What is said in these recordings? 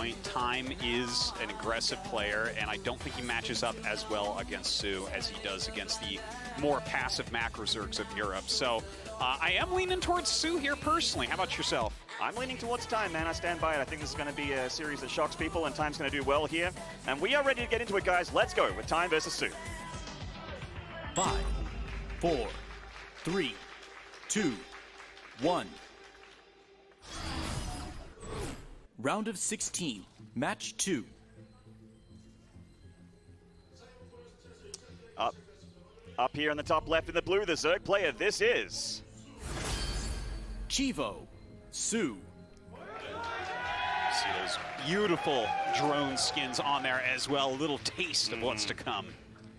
point, Time is an aggressive player, and I don't think he matches up as well against soO as he does against the more passive macro Zergs of Europe. So I am leaning towards soO here personally. How about yourself? I'm leaning towards Time, man. I stand by it. I think this is going to be a series that shocks people, and Time's going to do well here. And we are ready to get into it, guys. Let's go with Time versus soO. 5, 4, 3, 2, 1. Round of 16, match 2. Up here in the top left in the blue, the Zerg player, this is... Chivo, soO. See those beautiful drone skins on there as well. A little taste of what's to come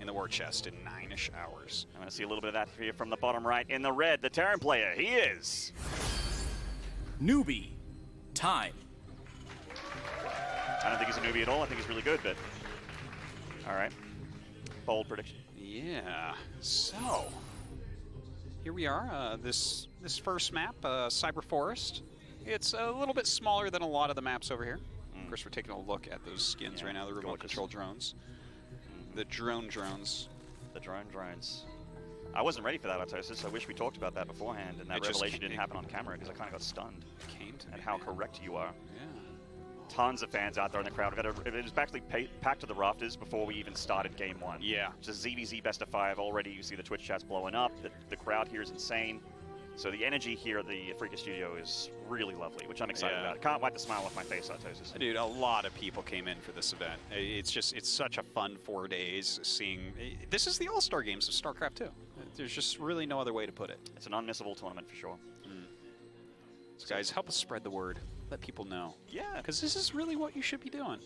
in the war chest in 9-ish hours. I'm going to see a little bit of that here from the bottom right. In the red, the Terran player, he is... Newbie, Time. I don't think he's a newbie at all. I think he's really good, but... All right. Bold prediction. Yeah, so here we are, this first map, Cyber Forest. It's a little bit smaller than a lot of the maps over here. Of course, we're taking a look at those skins right now, the remote control drones. The drone drones. The drone drones. I wasn't ready for that, Artosis. I wish we talked about that beforehand, and that revelation didn't happen on camera because I kind of got stunned at how correct you are. Yeah. Tons of fans out there in the crowd. It was actually packed to the rafters before we even started game one. Yeah. Just ZVZ best of 5 already. You see the Twitch chats blowing up. The crowd here is insane. So the energy here at the Freaka Studio is really lovely, which I'm excited about. I can't wipe the smile off my face, Artosis. Dude, a lot of people came in for this event. It's such a fun 4 days seeing... This is the All-Star Games of Starcraft 2. There's just really no other way to put it. It's an unmissable tournament for sure. So guys, help us spread the word. Let people know. Yeah. Because this is really what you should be doing.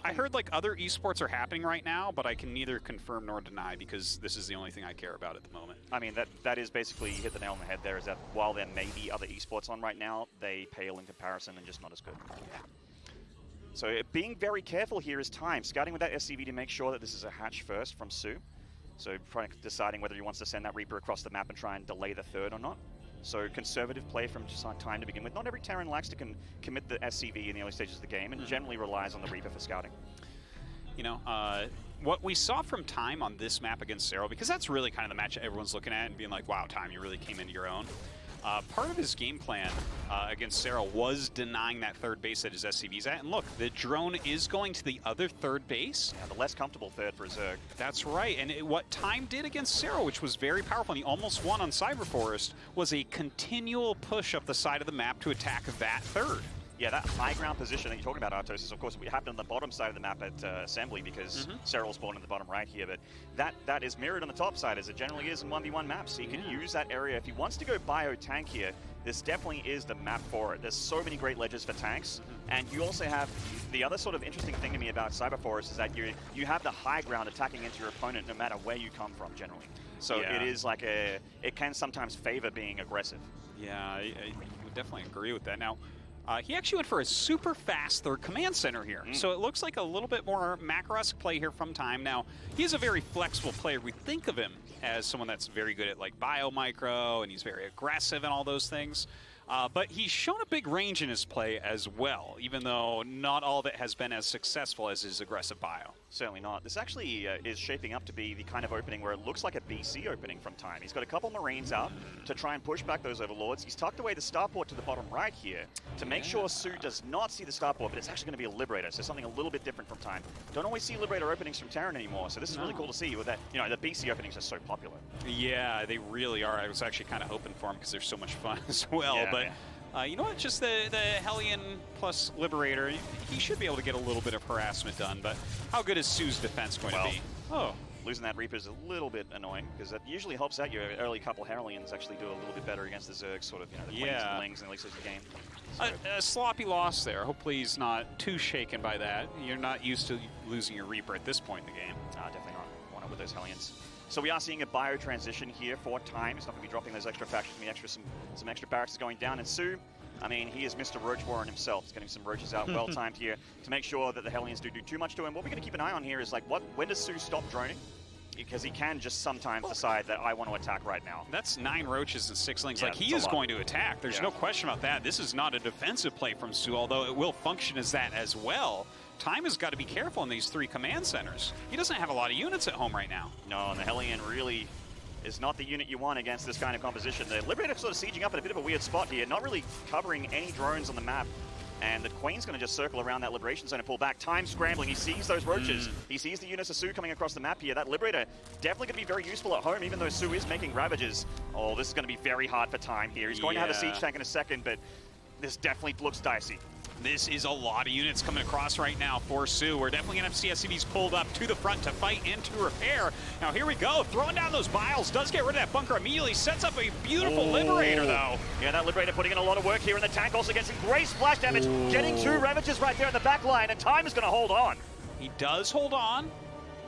I heard like other esports are happening right now, but I can neither confirm nor deny because this is the only thing I care about at the moment. I mean, that is basically, you hit the nail on the head there, is that while there may be other esports on right now, they pale in comparison and just not as good. Yeah. So being very careful here is Time. Scouting with that SCV to make sure that this is a hatch first from soO. So deciding whether he wants to send that Reaper across the map and try and delay the third or not. So conservative play from Time to begin with. Not every Terran likes to commit the SCV in the early stages of the game and generally relies on the Reaper for scouting. You know, what we saw from Time on this map against soO, because that's really kind of the match that everyone's looking at and being like, wow, Time, you really came into your own. Part of his game plan against soO was denying that third base that his SCV's at. And look, the drone is going to the other third base. Yeah, the less comfortable third for Zerg. That's right. And what Time did against soO, which was very powerful, and he almost won on Cyber Forest, was a continual push up the side of the map to attack that third. Yeah, that high ground position that you're talking about, Artosis, of course, it happened on the bottom side of the map at Assembly because Serral spawned in the bottom right here, but that is mirrored on the top side as it generally is in 1v1 maps, so you can use that area. If he wants to go bio tank here, this definitely is the map for it. There's so many great ledges for tanks, and you also have the other sort of interesting thing to me about Cyber Forest is that you have the high ground attacking into your opponent no matter where you come from generally. So it is like it can sometimes favor being aggressive. Yeah, I would definitely agree with that. Now, he actually went for a super fast third command center here. So it looks like a little bit more macro-esque play here from Time. Now, he's a very flexible player. We think of him as someone that's very good at like bio-micro, and he's very aggressive and all those things. But he's shown a big range in his play as well, even though not all of it has been as successful as his aggressive bio. Certainly not. This actually is shaping up to be the kind of opening where it looks like a BC opening from Time. He's got a couple Marines out to try and push back those Overlords. He's tucked away the starport to the bottom right here to make sure soO does not see the starport, but it's actually going to be a Liberator, so something a little bit different from Time. Don't always see Liberator openings from Terran anymore, so this is really cool to see with that. You know, the BC openings are so popular. Yeah, they really are. I was actually kind of hoping for them because they're so much fun as well. Yeah, but you know what? Just the Hellion plus Liberator, he should be able to get a little bit of harassment done, but how good is soO's defense going to be? Oh. Losing that Reaper is a little bit annoying, because that usually helps out your early couple Hellions actually do a little bit better against the Zergs, sort of, you know, the Plains and Lings in the late game. So. A sloppy loss there. Hopefully he's not too shaken by that. You're not used to losing your Reaper at this point in the game. Definitely not. One up with those Hellions. So we are seeing a bio transition here for Time. He's not going to be dropping those extra factions, some extra barracks going down. And soO, I mean, he is Mr. Roach Warren himself. He's getting some roaches out well timed here to make sure that the Hellions do too much to him. What we're going to keep an eye on here is like, when does soO stop droning? because he can just sometimes decide that I want to attack right now. That's 9 roaches and 6 lings. Yeah, Like, he that's is a lot. going to attack. There's no question about that. This is not a defensive play from soO, although it will function as that as well. Time has got to be careful in these 3 command centers. He doesn't have a lot of units at home right now. No, and the Hellion really is not the unit you want against this kind of composition. The Liberator sort of sieging up in a bit of a weird spot here, not really covering any drones on the map. And the Queen's going to just circle around that Liberation Zone and pull back. Time scrambling. He sees those roaches. He sees the units of soO coming across the map here. That Liberator definitely going to be very useful at home, even though soO is making ravages. Oh, this is going to be very hard for Time here. He's going to have a siege tank in a second, but this definitely looks dicey. This is a lot of units coming across right now for soO. We're definitely going to have CSCVs pulled up to the front to fight and to repair. Now, here we go. Throwing down those vials. Does get rid of that bunker immediately. Sets up a beautiful Liberator, though. Yeah, that Liberator putting in a lot of work here, and the tank also gets some great splash damage. Getting 2 Ravages right there in the back line, and Time is going to hold on. He does hold on,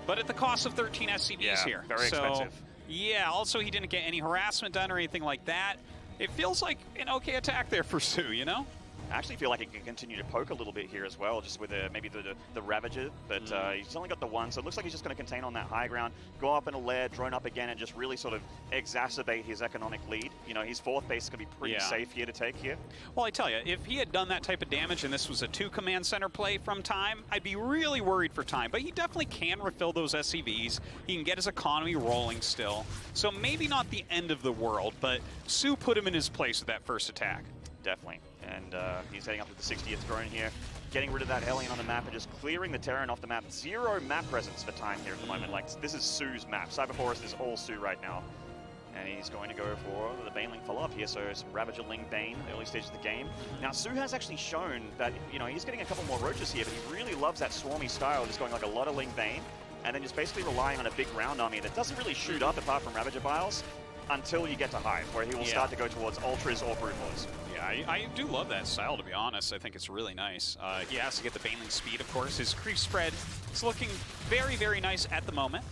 but at the cost of 13 SCVs here. Very expensive. Yeah, also he didn't get any harassment done or anything like that. It feels like an okay attack there for soO, you know? I actually feel like he can continue to poke a little bit here as well, just with maybe the Ravager, but he's only got the 1, so it looks like he's just going to contain on that high ground, go up in a lair, drone up again, and just really sort of exacerbate his economic lead. You know, his 4th base is going to be pretty safe here to take here. Well, I tell you, if he had done that type of damage and this was a 2 command center play from Time, I'd be really worried for Time, but he definitely can refill those SCVs. He can get his economy rolling still, so maybe not the end of the world, but soO put him in his place with that first attack. Definitely. And he's heading up to the 60th drone here, getting rid of that Hellion on the map and just clearing the Terran off the map. 0 map presence for Time here at the moment. Like, this is soO's map. Cyberforest is all soO right now. And he's going to go for the Baneling follow-up here, so some Ravager Ling Bane, early stages of the game. Now, soO has actually shown that, you know, he's getting a couple more roaches here, but he really loves that swarmy style, just going like a lot of Ling Bane, and then just basically relying on a big ground army that doesn't really shoot up apart from Ravager Vials until you get to Hive, where he will start to go towards Ultras or Broodlords. Yeah, I do love that style, to be honest. I think it's really nice. He has to get the Baneling speed, of course. His creep spread is looking very, very nice at the moment.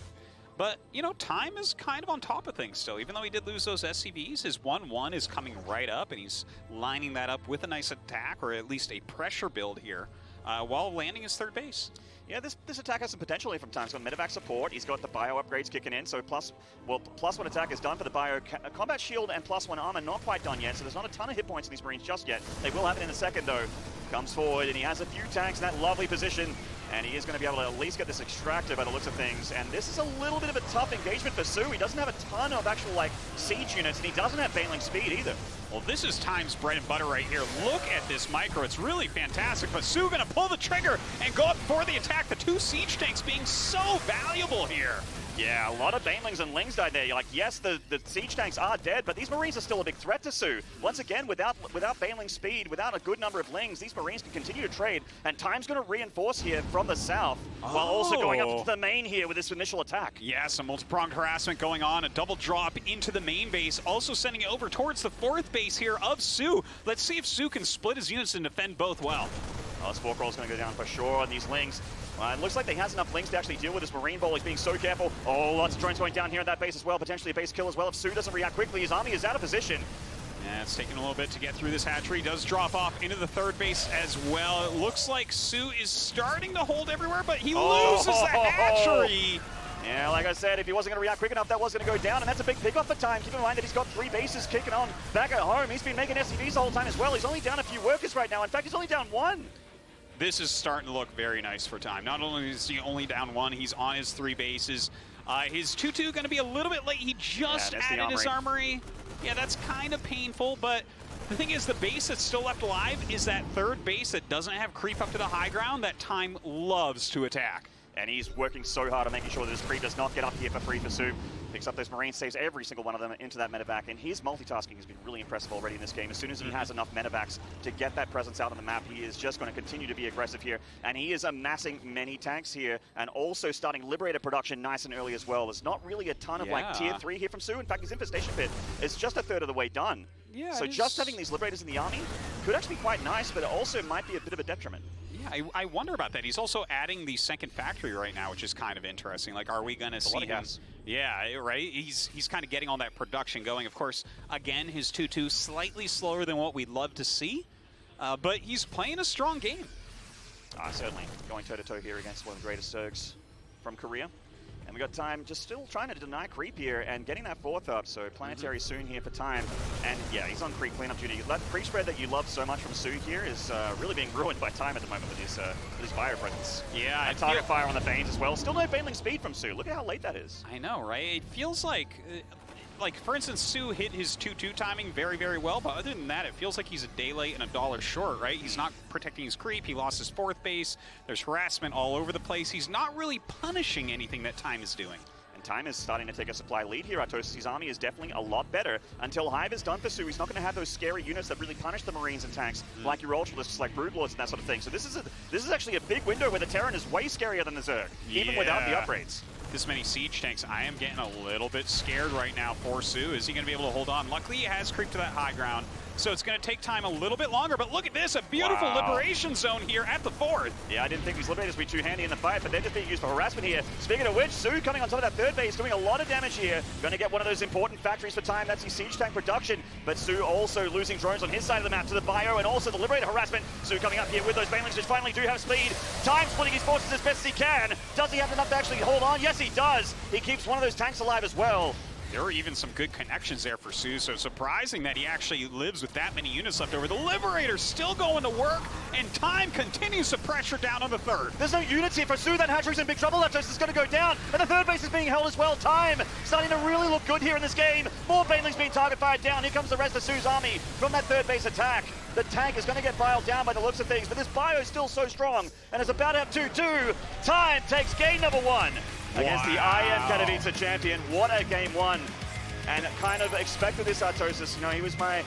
But, you know, Time is kind of on top of things still. Even though he did lose those SCVs, his 1-1 is coming right up, and he's lining that up with a nice attack, or at least a pressure build here, while landing his 3rd base. Yeah, this attack has some potential here from Time. He's got medevac support. He's got the bio upgrades kicking in. So plus 1 attack is done for the bio. Combat shield and +1 armor not quite done yet. So there's not a ton of hit points in these Marines just yet. They will have it in a second though. Comes forward and he has a few tanks in that lovely position. And he is going to be able to at least get this extractor by the looks of things. And this is a little bit of a tough engagement for soO. He doesn't have a ton of actual like siege units, and he doesn't have Baneling speed either. Well, this is Time's bread and butter right here. Look at this micro. It's really fantastic. But soO going to pull the trigger and go up for the attack. The 2 siege tanks being so valuable here. Yeah, a lot of Banelings and Lings died there. You're like, yes, the siege tanks are dead, but these Marines are still a big threat to soO. Once again, without Baneling speed, without a good number of Lings, these Marines can continue to trade, and Time's going to reinforce here from the south, while also going up to the main here with this initial attack. Yeah, some multi-pronged harassment going on. A double drop into the main base, also sending it over towards the 4th base here of soO. Let's see if soO can split his units and defend both well. Oh, Spork Roll's going to go down for sure on these Lings. It looks like they has enough Lings to actually deal with this Marine Ball. He's being so careful. Oh, lots of drones going down here at that base as well. Potentially a base kill as well if soO doesn't react quickly. His army is out of position. Yeah, it's taking a little bit to get through this hatchery. Does drop off into the 3rd base as well. It looks like soO is starting to hold everywhere, but he loses the hatchery. Yeah, like I said, if he wasn't going to react quick enough, that was going to go down, and that's a big pickoff for Time. Keep in mind that he's got 3 bases kicking on back at home. He's been making SCVs the whole time as well. He's only down a few workers right now. In fact, he's only down 1. This is starting to look very nice for Time. Not only is he only down 1, he's on his 3 bases. His 2-2 going to be a little bit late. He just added his armory. Yeah, that's kind of painful, but the thing is, the base that's still left alive is that 3rd base that doesn't have creep up to the high ground that Time loves to attack. And he's working so hard on making sure that his creep does not get up here for free for soO. Picks up those Marines, saves every single one of them into that medevac, and his multitasking has been really impressive already in this game. As soon as he has enough medevacs to get that presence out on the map, he is just going to continue to be aggressive here, and he is amassing many tanks here, and also starting Liberator production nice and early as well. There's not really a ton of like tier 3 here from soO. In fact, his Infestation Pit is just a 1/3 of the way done. Yeah, so just having these Liberators in the army could actually be quite nice, but it also might be a bit of a detriment. Yeah, I wonder about that. He's also adding the 2nd factory right now, which is kind of interesting. Like, are we going to see him? Yeah, right? He's kind of getting all that production going. Of course, again, his 2-2 slightly slower than what we'd love to see, but he's playing a strong game. Certainly. Going toe-to-toe here against one of the greatest Zergs from Korea. And we got Time just still trying to deny creep here and getting that 4th up. So Planetary soon here for Time. And yeah, he's on creep cleanup duty. That creep spread that you love so much from soO here is really being ruined by Time at the moment with his fire presence. Yeah. And target fire on the Banes as well. Still no Baneling speed from soO. Look at how late that is. I know, right? It feels like for instance, soO hit his 2-2 timing very, very well, but other than that, it feels like he's a day late and a dollar short, right? He's not protecting his creep. He lost his 4th base. There's harassment all over the place. He's not really punishing anything that Time is doing. And Time is starting to take a supply lead here. RO16's army is definitely a lot better. Until Hive is done for soO, he's not going to have those scary units that really punish the Marines and tanks, like your Ultralisks, like Broodlords and that sort of thing. So this is actually a big window where the Terran is way scarier than the Zerg, even without the upgrades. This many siege tanks, I am getting a little bit scared right now for soO. Is he going to be able to hold on? Luckily, he has creeped to that high ground, so it's going to take Time a little bit longer. But look at this, a beautiful liberation zone here at the 4th. Yeah, I didn't think these Liberators would be too handy in the fight, but they're just being used for harassment here. Speaking of which, soO coming on top of that 3rd base, doing a lot of damage here. Going to get one of those important factories for Time. That's his siege tank production. But soO also losing drones on his side of the map to the bio and also the Liberator harassment. soO coming up here with those Banelings, which finally do have speed. Time splitting his forces as best as he can. Does he have enough to actually hold on? Yes, he does. He keeps one of those tanks alive as well. There were even some good connections there for soO, so surprising that he actually lives with that many units left over. The Liberator's still going to work, and Time continues to pressure down on the 3rd. There's no units here for soO. That hatchery's in big trouble. That toast is going to go down, and the 3rd base is being held as well. Time starting to really look good here in this game. More Banelings being target fired down. Here comes the rest of soO's army from that 3rd base attack. The tank is going to get biled down by the looks of things, but this bio is still so strong, and it's about to have 2-2. Time takes game number 1 against the IM Katowice champion. What a game 1. And kind of expected this Artosis. You know, he was my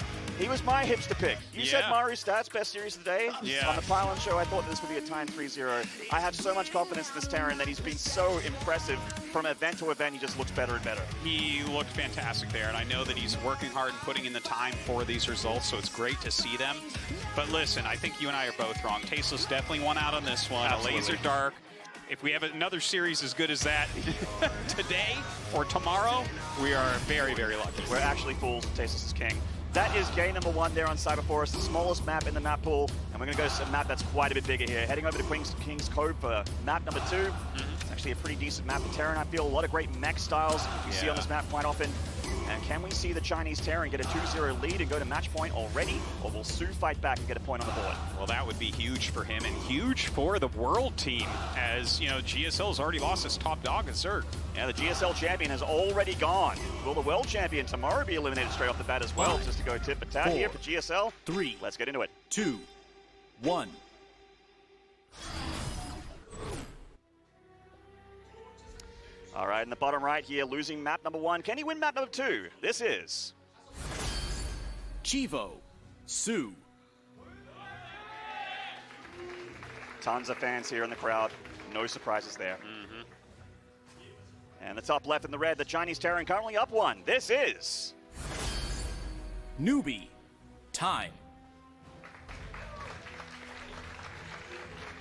hipster pick. You said Maru Stats, best series of the day. Yeah. On the Pylon show, I thought this would be a Time 3-0. I have so much confidence in this Terran that he's been so impressive. From event to event, he just looks better and better. He looked fantastic there, and I know that he's working hard and putting in the time for these results, so it's great to see them. But listen, I think you and I are both wrong. Tasteless definitely won out on this one. Absolutely. A Laser Dark. If we have another series as good as that today or tomorrow, we are very, very lucky. We're actually fools. Tasteless is king. That is game number 1 there on Cyberforest, the smallest map in the map pool. And we're going to go to a map that's quite a bit bigger here. Heading over to King's Cove for map number 2. It's actually a pretty decent map for Terran. I feel a lot of great mech styles you see on this map quite often. And can we see the Chinese Terran get a 2-0 lead and go to match point already? Or will soO fight back and get a point on the board? Well, that would be huge for him and huge for the world team, as, you know, GSL has already lost its top dog at Zerg. Yeah, the GSL champion has already gone. Will the world champion tomorrow be eliminated straight off the bat as well? Just to go tit for tat here for GSL. 3, Let's get into it. 2, 1. All right, in the bottom right here, losing map number 1. Can he win map number 2? This is Chivo, soO. tons of fans here in the crowd. No surprises there. And the top left in the red, the Chinese Terran currently up 1. This is Newbie, Time.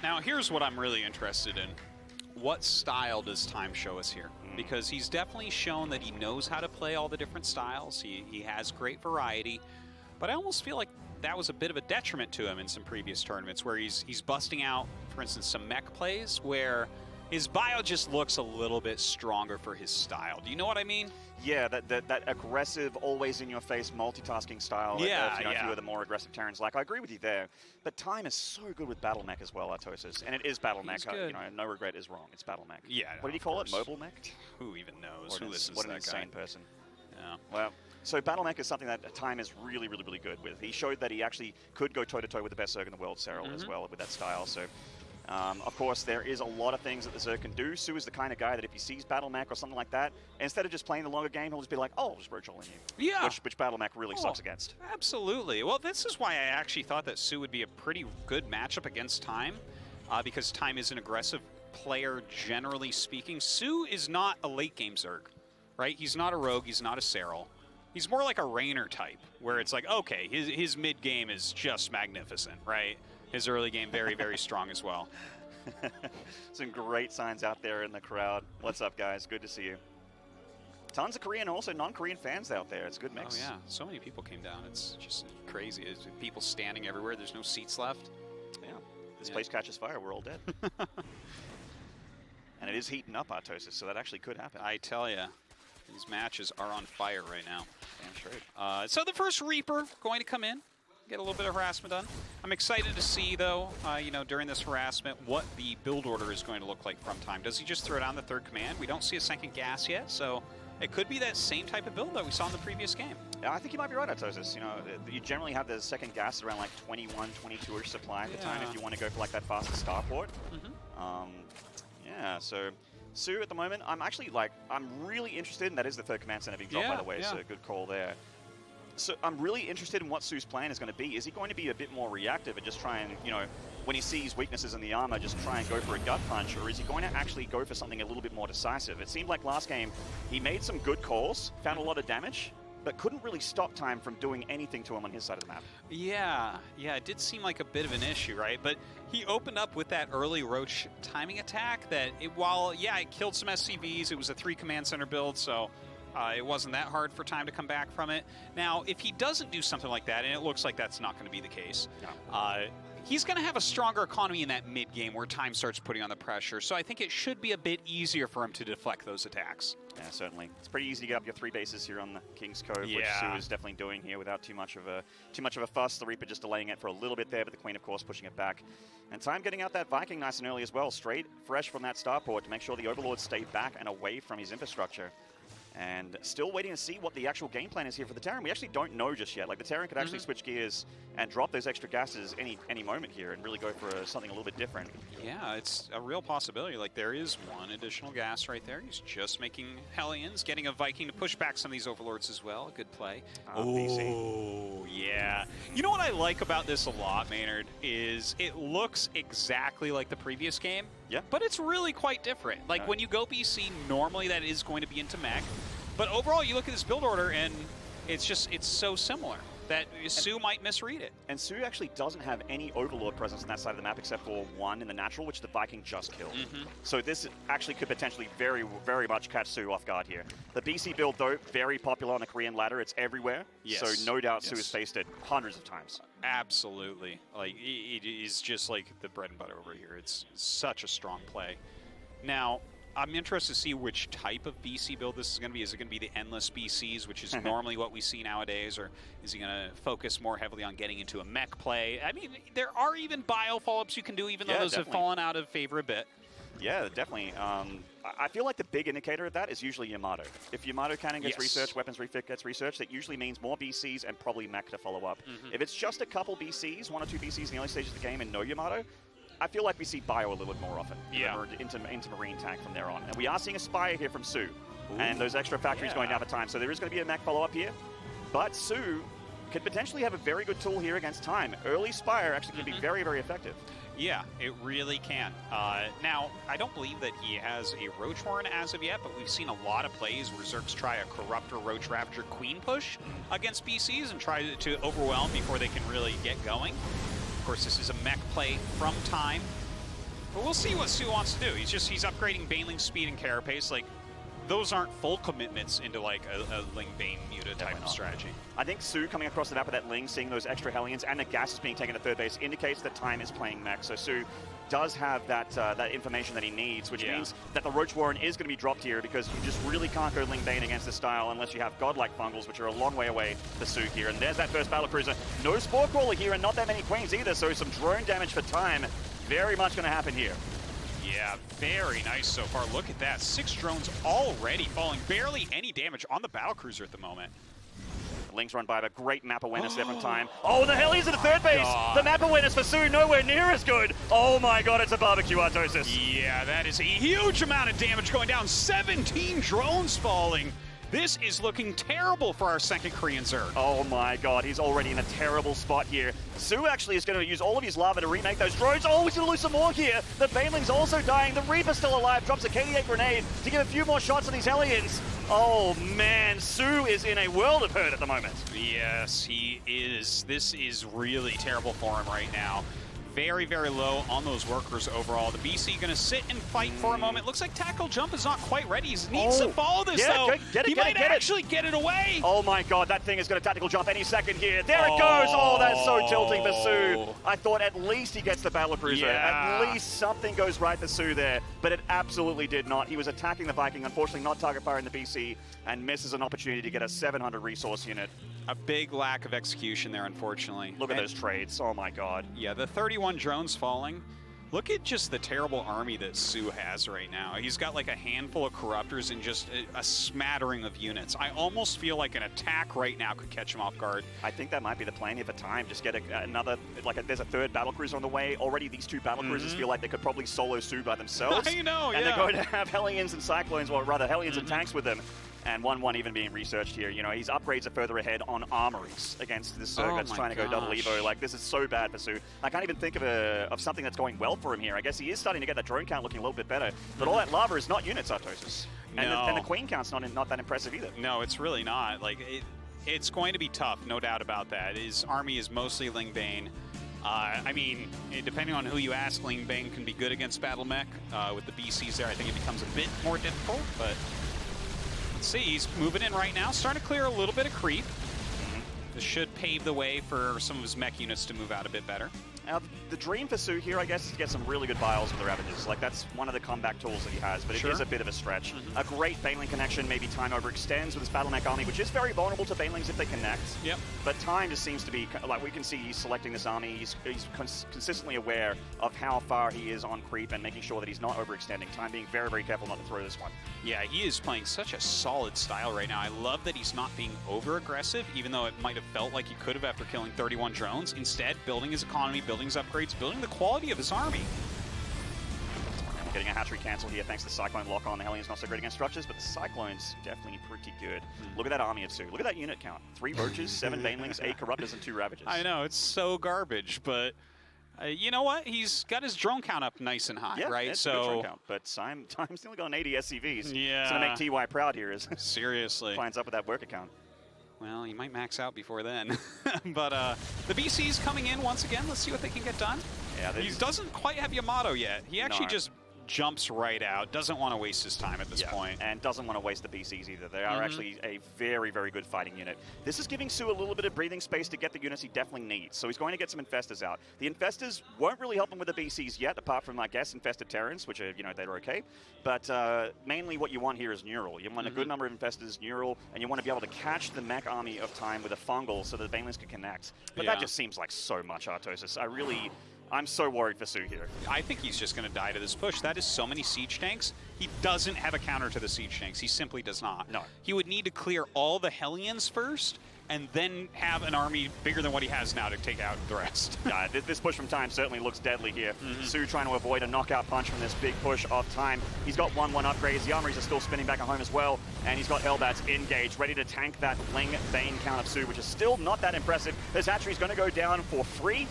Now, here's what I'm really interested in. What style does Time show us here? Because he's definitely shown that he knows how to play all the different styles. He has great variety, but I almost feel like that was a bit of a detriment to him in some previous tournaments where he's busting out, for instance, some mech plays where his bio just looks a little bit stronger for his style. Do you know what I mean? Yeah, that aggressive, always in your face multitasking style. Yeah, a few of the more aggressive Terrans like. I agree with you there. But Time is so good with battle mech as well, Artosis. And it is battle mech. You know, no regret is wrong. It's battle mech. Yeah. What did he call it? Mobile mech? Who even knows? Who listens to that guy? What an insane person. Yeah. Well, so battle mech is something that Time is really, really, really good with. He showed that he actually could go toe-to-toe with the best Zerg in the world, Serral, as well, with that style. So, of course, there is a lot of things that the Zerg can do. soO is the kind of guy that if he sees battle mech or something like that, instead of just playing the longer game, he'll just be like, oh, I'll just virtual in you. Yeah. Which battle mech really sucks against. Absolutely. Well, this is why I actually thought that soO would be a pretty good matchup against Time, because Time is an aggressive player, generally speaking. soO is not a late-game Zerg, right? He's not a rogue. He's not a Serral. He's more like a Rainer type, where it's like, okay, his mid-game is just magnificent, right? His early game, very, very strong as well. Some great signs out there in the crowd. What's up, guys? Good to see you. Tons of Korean and also non-Korean fans out there. It's a good mix. Oh, yeah. So many people came down. It's just crazy. It's people standing everywhere. There's no seats left. Yeah. This place catches fire. We're all dead. And And it is heating up, Artosis, so that actually could happen. I tell you, these matches are on fire right now. Damn straight. So the first Reaper going to come in, get a little bit of harassment done. I'm excited to see, though, you know, during this harassment, what the build order is going to look like from time. Does he just throw down the third command? We don't see a second gas yet, so it could be that same type of build that we saw in the previous game. Yeah, I think you might be right, Artosis. You know, you generally have the second gas around like 21, 22-ish supply at the time if you want to go for like that faster starport. Yeah, so soO at the moment, I'm really interested, and that is the third command center being dropped, by the way, so good call there. So I'm really interested in what soO's plan is going to be. Is he going to be a bit more reactive and just try and, you know, when he sees weaknesses in the armor, just try and go for a gut punch, or is he going to actually go for something a little bit more decisive? It seemed like last game he made some good calls, found a lot of damage, but couldn't really stop time from doing anything to him on his side of the map. Yeah, it did seem like a bit of an issue, right? But he opened up with that early Roach timing attack that, while, it killed some SCVs, it was a 3 command center build, so it wasn't that hard for time to come back from it. Now, if he doesn't do something like that, and it looks like that's not going to be the case, he's going to have a stronger economy in that mid-game where time starts putting on the pressure. So I think it should be a bit easier for him to deflect those attacks. Yeah, certainly. It's pretty easy to get up your 3 bases here on the King's Cove, which soO is definitely doing here without too much of a fuss. The Reaper just delaying it for a little bit there, but the Queen, of course, pushing it back. And time getting out that Viking nice and early as well, straight, fresh from that starport to make sure the Overlords stay back and away from his infrastructure. And still waiting to see what the actual game plan is here for the Terran. We actually don't know just yet. Like, the Terran could actually switch gears and drop those extra gases any moment here and really go for something a little bit different. Yeah, it's a real possibility. Like, there is one additional gas right there. He's just making Hellions, getting a Viking to push back some of these Overlords as well. Good play. BC. Yeah. You know what I like about this a lot, Maynard, is it looks exactly like the previous game. Yeah. But it's really quite different. Like, when you go BC, normally that is going to be into mech. But overall, you look at this build order, and it's so similar that soO might misread it. And soO actually doesn't have any Overlord presence on that side of the map except for one in the natural, which the Viking just killed. So this actually could potentially very, very much catch soO off guard here. The BC build, though, very popular on the Korean ladder. It's everywhere. Yes. So no doubt soO has faced it hundreds of times. Absolutely. Like, it is just like the bread and butter over here. It's such a strong play. Now, I'm interested to see which type of BC build this is going to be. Is it going to be the endless BCs, which is normally what we see nowadays, or is he going to focus more heavily on getting into a mech play? I mean, there are even bio follow-ups you can do, even though those have fallen out of favor a bit. Yeah, definitely. I feel like the big indicator of that is usually Yamato. If Yamato cannon gets researched, weapons refit gets researched, that usually means more BCs and probably mech to follow up. If it's just a couple BCs, 1 or 2 BCs in the early stages of the game and no Yamato, I feel like we see bio a little bit more often. Into Marine tank from there on. And we are seeing a Spire here from soO. And those extra factories going down the time. So there is going to be a mech follow-up here. But soO could potentially have a very good tool here against time. Early Spire actually can be very, very effective. Yeah, it really can. Now, I don't believe that he has a Roach Horn as of yet, but we've seen a lot of plays where Zergs try a Corruptor, Roach Ravager, Queen push against BCs and try to overwhelm before they can really get going. Of course, this is a mech play from time, but we'll see what soO wants to do. He's upgrading Baneling's speed and carapace. Like, those aren't full commitments into like a Ling Bane Muta type of strategy. I think soO coming across the map with that Ling, seeing those extra Hellions and the gases being taken to third base indicates that time is playing mech. So soO does have that that information that he needs, which means that the Roach Warren is going to be dropped here because you just really can't go Ling Bane against this style unless you have godlike Fungals, which are a long way away for soO here. And there's that first Battlecruiser. No Spore Crawler here and not that many Queens either, so some drone damage for time. Very much going to happen here. Yeah, very nice so far. Look at that. 6 drones already falling. Barely any damage on the Battlecruiser at the moment. Lings run by, but great map awareness there from time. Oh, the Hellions at the third base! The map awareness for soO nowhere near as good! Oh my god, it's a barbecue, Artosis. Yeah, that is a huge amount of damage going down. 17 drones falling. This is looking terrible for our second Korean Zerg. Oh my god, he's already in a terrible spot here. soO actually is going to use all of his lava to remake those drones. Oh, he's going to lose some more here. The Baneling's also dying. The Reaper's still alive. Drops a KD-8 grenade to get a few more shots on these Hellions. Oh man, soO is in a world of hurt at the moment. Yes, he is. This is really terrible for him right now. very, very low on those workers overall. The BC going to sit and fight for a moment. Looks like tackle jump is not quite ready. He needs to follow this, though. He might actually get it away. Oh my god, that thing is going to tactical jump any second here. There it goes. Oh, that's so tilting for soO. I thought at least he gets the battle cruiser. Yeah. At least something goes right for soO there, but it absolutely did not. He was attacking the Viking, unfortunately not target firing the BC, and misses an opportunity to get a 700 resource unit. A big lack of execution there, unfortunately. Look at those trades. Oh my god. Yeah, the 31 drones falling. Look at just the terrible army that soO has right now. He's got like a handful of corruptors and just a smattering of units. I almost feel like an attack right now could catch him off guard. I think that might be the plan here for time. Just get another, there's a third battlecruiser on the way. Already these two battlecruisers feel like they could probably solo soO by themselves. I know, and they're going to have Hellions and Cyclones, or rather Hellions and tanks with them. And 1-1 even being researched here. You know, his upgrades are further ahead on armories against this Zerg that's trying to go double Evo. Like, this is so bad for soO. I can't even think of something that's going well for him here. I guess he is starting to get that drone count looking a little bit better. But all that lava is not units, Artosis. And the queen count's not that impressive either. No, it's really not. Like, it's going to be tough, no doubt about that. His army is mostly Ling Bane. I mean, depending on who you ask, Ling Bane can be good against Battle Mech. With the BCs there, I think it becomes a bit more difficult, but let's see, he's moving in right now, starting to clear a little bit of creep. This should pave the way for some of his mech units to move out a bit better. Now, the dream for soO here, I guess, is to get some really good biles with the Ravages. Like, that's one of the comeback tools that he has, but it is a bit of a stretch. A great Baneling connection, maybe time overextends with his Battle Mech army, which is very vulnerable to Banelings if they connect. But time just seems to be, like, we can see he's selecting this army. He's consistently aware of how far he is on creep and making sure that he's not overextending. Time being very, very careful not to throw this one. Yeah, he is playing such a solid style right now. I love that he's not being over-aggressive, even though it might have felt like he could have after killing 31 drones. Instead, building his economy, building his upgrades, building the quality of his army. Getting a hatchery cancel here thanks to the Cyclone lock on. The Hellions not so great against structures, but the Cyclone's definitely pretty good. Look at that army of soO. Look at that unit count. 3 Roaches, 7 Banelings, 8 Corruptors, and 2 Ravages. I know, it's so garbage, but you know what? He's got his drone count up nice and high, right? It's a good drone count, but Time's still got an 80 SCVs. Yeah. It's going to make TY proud here as seriously climbs up with that work account. Well, he might max out before then. But the BC's coming in once again. Let's see what they can get done. Yeah, he doesn't quite have Yamato yet. He actually just jumps right out. Doesn't want to waste his time at this point. And doesn't want to waste the BCs either. They are actually a very, very good fighting unit. This is giving soO a little bit of breathing space to get the units he definitely needs. So he's going to get some Infestors out. The Infestors won't really help him with the BCs yet, apart from, I guess, Infested Terrans, which are, they're okay. But mainly what you want here is Neural. You want a good number of Infestors, Neural, and you want to be able to catch the mech army of Time with a Fungal so that the Banelings can connect. But that just seems like so much, Artosis. I'm so worried for soO here. I think he's just going to die to this push. That is so many siege tanks. He doesn't have a counter to the siege tanks. He simply does not. No. He would need to clear all the Hellions first, and then have an army bigger than what he has now to take out the rest. This push from Time certainly looks deadly here. soO trying to avoid a knockout punch from this big push of Time. He's got 1-1 upgrades. The armories are still spinning back at home as well. And he's got Hellbats engaged, ready to tank that Ling Bane count of soO, which is still not that impressive. This hatchery's going to go down for free.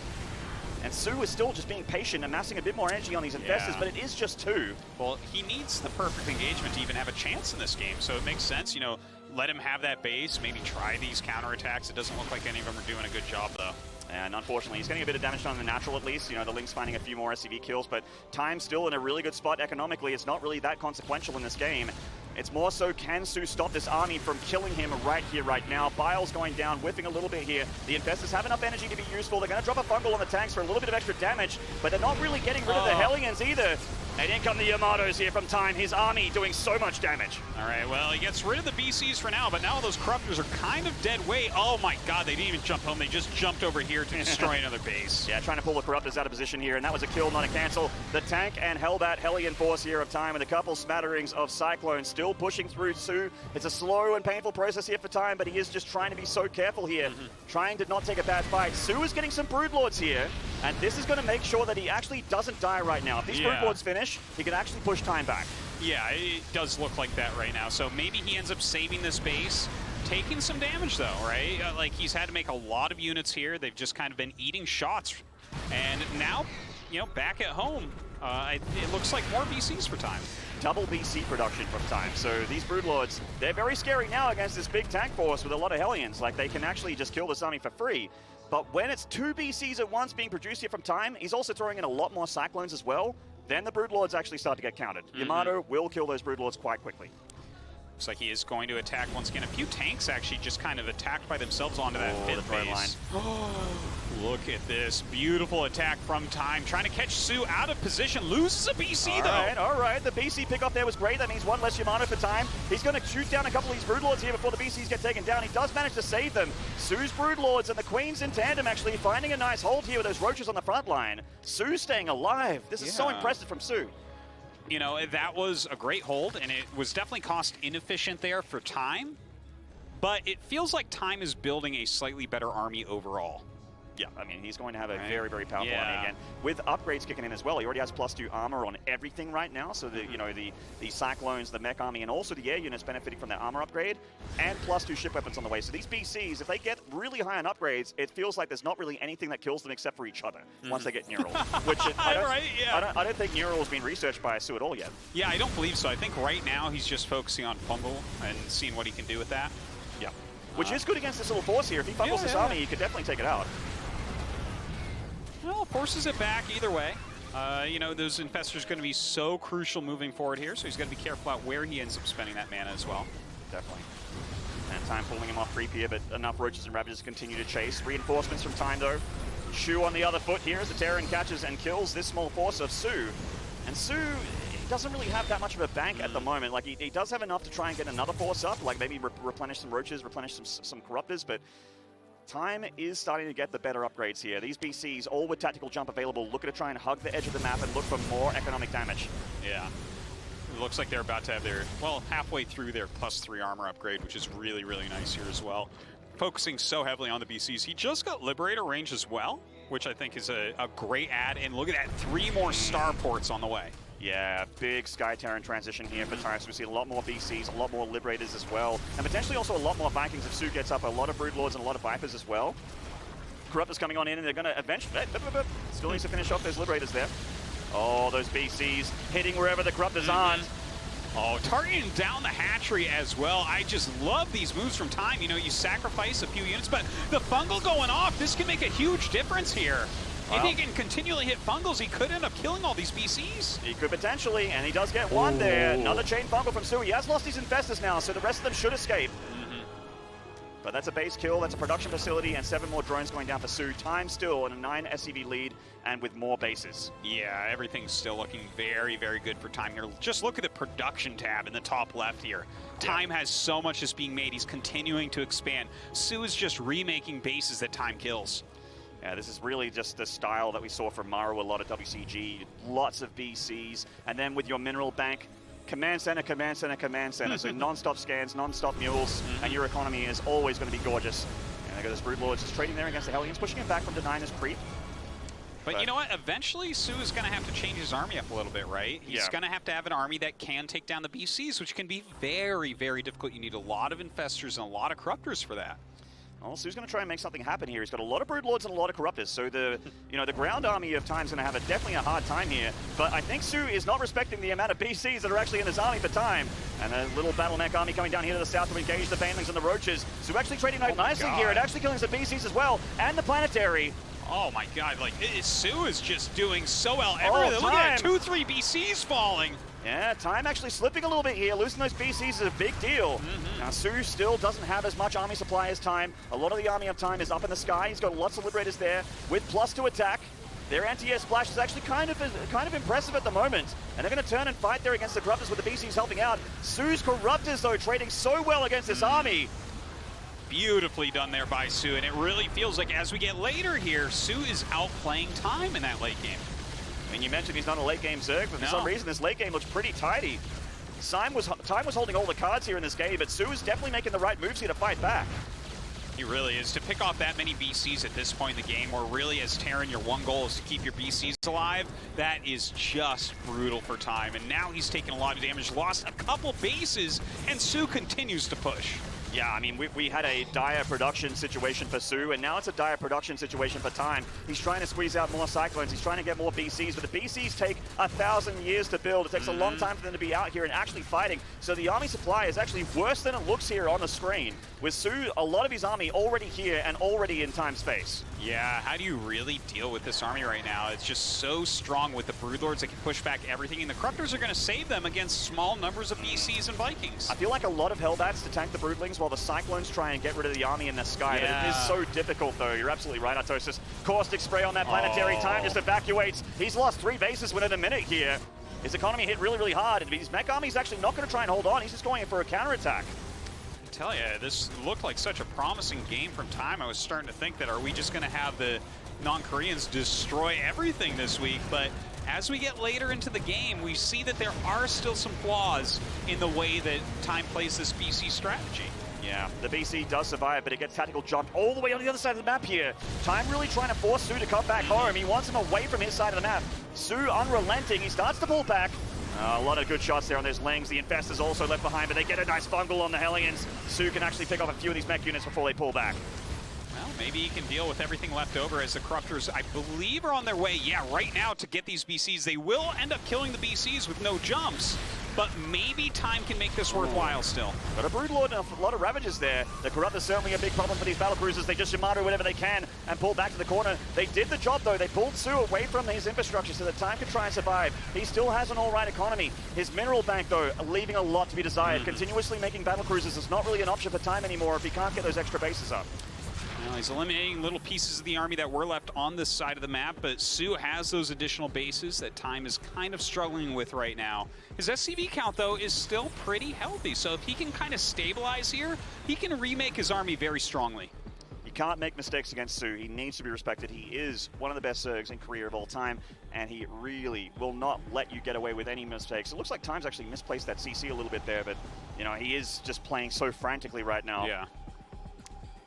And soO is still just being patient, amassing a bit more energy on these Infestors, but it is just 2. Well, he needs the perfect engagement to even have a chance in this game, so it makes sense, let him have that base, maybe try these counterattacks. It doesn't look like any of them are doing a good job, though. And unfortunately, he's getting a bit of damage done on the natural at least. The Ling's finding a few more SCV kills, but Time's still in a really good spot economically. It's not really that consequential in this game. It's more so, can soO stop this army from killing him right here, right now? Bile's going down, whiffing a little bit here. The Infestors have enough energy to be useful. They're going to drop a Fungal on the tanks for a little bit of extra damage, but they're not really getting rid of the Hellions either. And in come the Yamatos here from Time. His army doing so much damage. All right, well, he gets rid of the BCs for now, but now those Corruptors are kind of dead weight. Oh my god, they didn't even jump home. They just jumped over here to destroy another base. Yeah, trying to pull the Corruptors out of position here, and that was a kill, not a cancel. The tank and Hellbat Hellion force here of Time, and a couple smatterings of Cyclone still pushing through soO. It's a slow and painful process here for Time, but he is just trying to be so careful here, trying to not take a bad fight. soO is getting some Broodlords here, and this is going to make sure that he actually doesn't die right now. If these Broodlords finish, he can actually push Time back. Yeah, it does look like that right now. So maybe he ends up saving this base, taking some damage though, right? Like, he's had to make a lot of units here. They've just kind of been eating shots. And now, back at home, It looks like more BCs for time. Double BC production from time. So these Broodlords, they're very scary now against this big tank force with a lot of Hellions. Like, they can actually just kill this army for free. But when it's 2 BCs at once being produced here from time, he's also throwing in a lot more Cyclones as well. Then the Broodlords actually start to get counted. Yamato will kill those Broodlords quite quickly. Looks like he is going to attack once again. A few tanks actually just kind of attacked by themselves onto that fifth base. Look at this beautiful attack from time. Trying to catch soO out of position. Loses a BC though. All right. The BC pickoff there was great. That means one less Yamato for time. He's going to shoot down a couple of these Broodlords here before the BCs get taken down. He does manage to save them. soO's Broodlords and the Queens in tandem actually finding a nice hold here with those Roaches on the front line. soO staying alive. This is so impressive from soO. You know, that was a great hold, and it was definitely cost inefficient there for time, but it feels like time is building a slightly better army overall. Yeah, I mean, he's going to have a very, very powerful army again. With upgrades kicking in as well, he already has +2 armor on everything right now. So, the Cyclones, the mech army, and also the air units benefiting from their armor upgrade, and +2 ship weapons on the way. So these BCs, if they get really high on upgrades, it feels like there's not really anything that kills them except for each other once they get Neural. Which I don't think Neural has been researched by soO at all yet. Yeah, I don't believe so. I think right now he's just focusing on Fungal and seeing what he can do with that. Yeah, which is good against this little force here. If he fumbles this army, he could definitely take it out. Well, forces it back either way. You know, those Infestors are going to be so crucial moving forward here, so he's got to be careful about where he ends up spending that mana as well. Definitely. And time pulling him off creep here, but enough Roaches and Ravagers continue to chase. Reinforcements from time, though. soO on the other foot here as the Terran catches and kills this small force of soO. And soO, he doesn't really have that much of a bank at the moment. Like, he does have enough to try and get another force up, like maybe replenish some Roaches, replenish some Corruptors, but time is starting to get the better upgrades here. These BCs, all with tactical jump available, looking to try and hug the edge of the map and look for more economic damage. Yeah. It looks like they're about to have their, well, halfway through their +3 armor upgrade, which is really, really nice here as well. Focusing so heavily on the BCs. He just got Liberator range as well, which I think is a great add. And look at that, 3 more starports on the way. Yeah, big Sky Terran transition here for time. So we see a lot more BCs, a lot more Liberators as well. And potentially also a lot more Vikings if soO gets up. A lot of Broodlords and a lot of Vipers as well. Corruptors coming on in, and they're going to eventually... Still needs to finish off those Liberators there. Oh, those BCs hitting wherever the Corruptors aren't. Oh, targeting down the hatchery as well. I just love these moves from time. You know, you sacrifice a few units, but the Fungal going off, this can make a huge difference here. If he can continually hit Fungals, he could end up killing all these BCs. He could potentially, and he does get one there. Another chain Fungal from soO. He has lost his Infestors now, so the rest of them should escape. But that's a base kill, that's a production facility, and 7 more drones going down for soO. Time still on a 9 SCV lead, and with more bases. Yeah, everything's still looking very, very good for time here. Just look at the production tab in the top left here. Time has so much that's being made. He's continuing to expand. soO is just remaking bases that time kills. Yeah, this is really just the style that we saw from Maru a lot at WCG. Lots of BCs, and then with your mineral bank, command center, command center, command center. So non-stop scans, non-stop mules, and your economy is always going to be gorgeous. And they got this Broodlords just trading there against the Hellions, pushing him back from denying his creep. But you know what? Eventually, soO is going to have to change his army up a little bit, right? He's going to have an army that can take down the BCs, which can be very, very difficult. You need a lot of Infestors and a lot of Corruptors for that. Well, soO's going to try and make something happen here. He's got a lot of Broodlords and a lot of Corruptors, so the the ground army of Time's going to have definitely a hard time here. But I think soO is not respecting the amount of BCs that are actually in his army for Time. And a little battle mech army coming down here to the south to engage the Banelings and the Roaches. soO actually trading out nicely here and actually killing some BCs as well, and the Planetary. Oh my god, like, soO is just doing so well. Look at that, 2-3 BCs falling. Yeah, Time actually slipping a little bit here. Losing those BCs is a big deal. Now, soO still doesn't have as much army supply as Time. A lot of the army of Time is up in the sky. He's got lots of Liberators there with +2 attack. Their anti-air splash is actually kind of impressive at the moment. And they're going to turn and fight there against the Corruptors with the BCs helping out. soO's Corruptors, though, trading so well against this army. Beautifully done there by soO, and it really feels like as we get later here, soO is outplaying Time in that late game. And you mentioned he's not a late game Zerg, but for some reason this late game looks pretty tidy. Time was holding all the cards here in this game, but soO is definitely making the right moves here to fight back. He really is. To pick off that many BCs at this point in the game, where really as Terran, your one goal is to keep your BCs alive, that is just brutal for Time. And now he's taking a lot of damage, lost a couple bases, and soO continues to push. Yeah, I mean, we had a dire production situation for soO, and now it's a dire production situation for Time. He's trying to squeeze out more Cyclones, he's trying to get more BCs, but the BCs take 1,000 years to build. It takes a long time for them to be out here and actually fighting. So the army supply is actually worse than it looks here on the screen, with soO, a lot of his army already here and already in Time space. Yeah, how do you really deal with this army right now? It's just so strong with the Broodlords that can push back everything, and the Corruptors are going to save them against small numbers of BCs and Vikings. I feel like a lot of Hellbats to tank the Broodlings while the Cyclones try and get rid of the army in the sky. Yeah. But it is so difficult, though. You're absolutely right, Artosis. Caustic Spray on that planetary. Time just evacuates. He's lost 3 bases within a minute here. His economy hit really, really hard. And his mech army's actually not going to try and hold on. He's just going in for a counterattack. I tell you, this looked like such a promising game from Time. I was starting to think that, are we just going to have the non-Koreans destroy everything this week? But as we get later into the game, we see that there are still some flaws in the way that Time plays this BC strategy. Yeah, the BC does survive, but it gets tactical jumped all the way on the other side of the map here. Time really trying to force soO to come back home. He wants him away from his side of the map. soO unrelenting. He starts to pull back. A lot of good shots there on those Lings. The Infestors also left behind, but they get a nice fungal on the Hellions. soO can actually pick off a few of these mech units before they pull back. Well, maybe he can deal with everything left over as the Corruptors, I believe, are on their way. Yeah, right now to get these BCs. They will end up killing the BCs with no jumps, but maybe Time can make this worthwhile still. Got a Broodlord and a lot of Ravages there. The Corruptor's certainly a big problem for these battlecruisers. They just Yamato whatever they can and pull back to the corner. They did the job, though. They pulled soO away from his infrastructure so that Time could try and survive. He still has an all-right economy. His mineral bank, though, leaving a lot to be desired. Continuously making battlecruisers is not really an option for Time anymore if he can't get those extra bases up. Well, he's eliminating little pieces of the army that were left on this side of the map, but soO has those additional bases that Time is kind of struggling with right now. His SCV count, though, is still pretty healthy, so if he can kind of stabilize here, he can remake his army very strongly. You can't make mistakes against soO. He needs to be respected. He is one of the best Zergs in career of all time, and he really will not let you get away with any mistakes. It looks like Time's actually misplaced that CC a little bit there, but, you know, he is just playing so frantically right now. Yeah.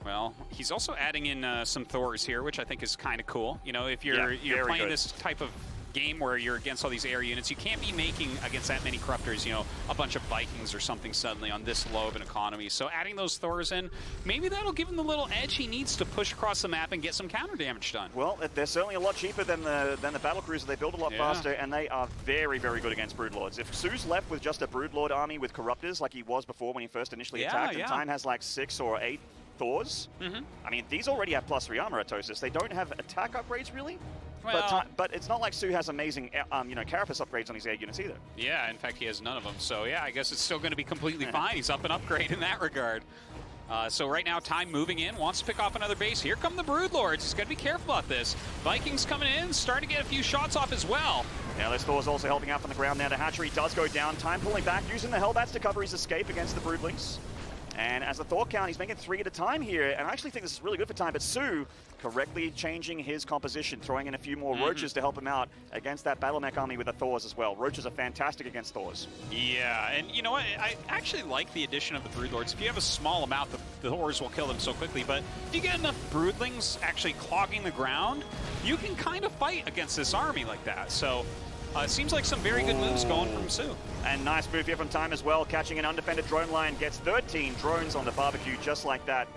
Well, he's also adding in some Thors here, which I think is kind of cool. You know, if you're playing this type of game where you're against all these air units, you can't be making against that many Corruptors, you know, a bunch of Vikings or something suddenly on this low of an economy. So adding those Thors in, maybe that'll give him the little edge he needs to push across the map and get some counter damage done. Well, they're certainly a lot cheaper than the battlecruiser. They build a lot faster, and they are very, very good against Broodlords. If soO's left with just a Broodlord army with Corruptors like he was before when he first initially attacked, and Time has like 6 or 8 Thors. I mean, these already have +3 armor, Atosis. They don't have attack upgrades, really. Well, but it's not like soO has amazing, you know, carapace upgrades on his air units either. Yeah, in fact, he has none of them. So, yeah, I guess it's still going to be completely fine. He's up an upgrade in that regard. So right now, Time moving in, wants to pick off another base. Here come the Broodlords. He's got to be careful about this. Vikings coming in, starting to get a few shots off as well. Yeah, those Thors also helping out from the ground now. The hatchery does go down. Time pulling back, using the Hellbats to cover his escape against the Broodlings. And as a Thor count, he's making 3 at a time here, and I actually think this is really good for Time, but soO correctly changing his composition, throwing in a few more Roaches to help him out against that Battle Mech army with the Thors as well. Roaches are fantastic against Thors. Yeah, and you know what? I actually like the addition of the Broodlords. If you have a small amount, the Thors will kill them so quickly, but if you get enough Broodlings actually clogging the ground, you can kind of fight against this army like that. So it seems like some very good moves going from soO. And nice move here from Time as well, catching an undefended drone line, gets 13 drones on the barbecue just like that.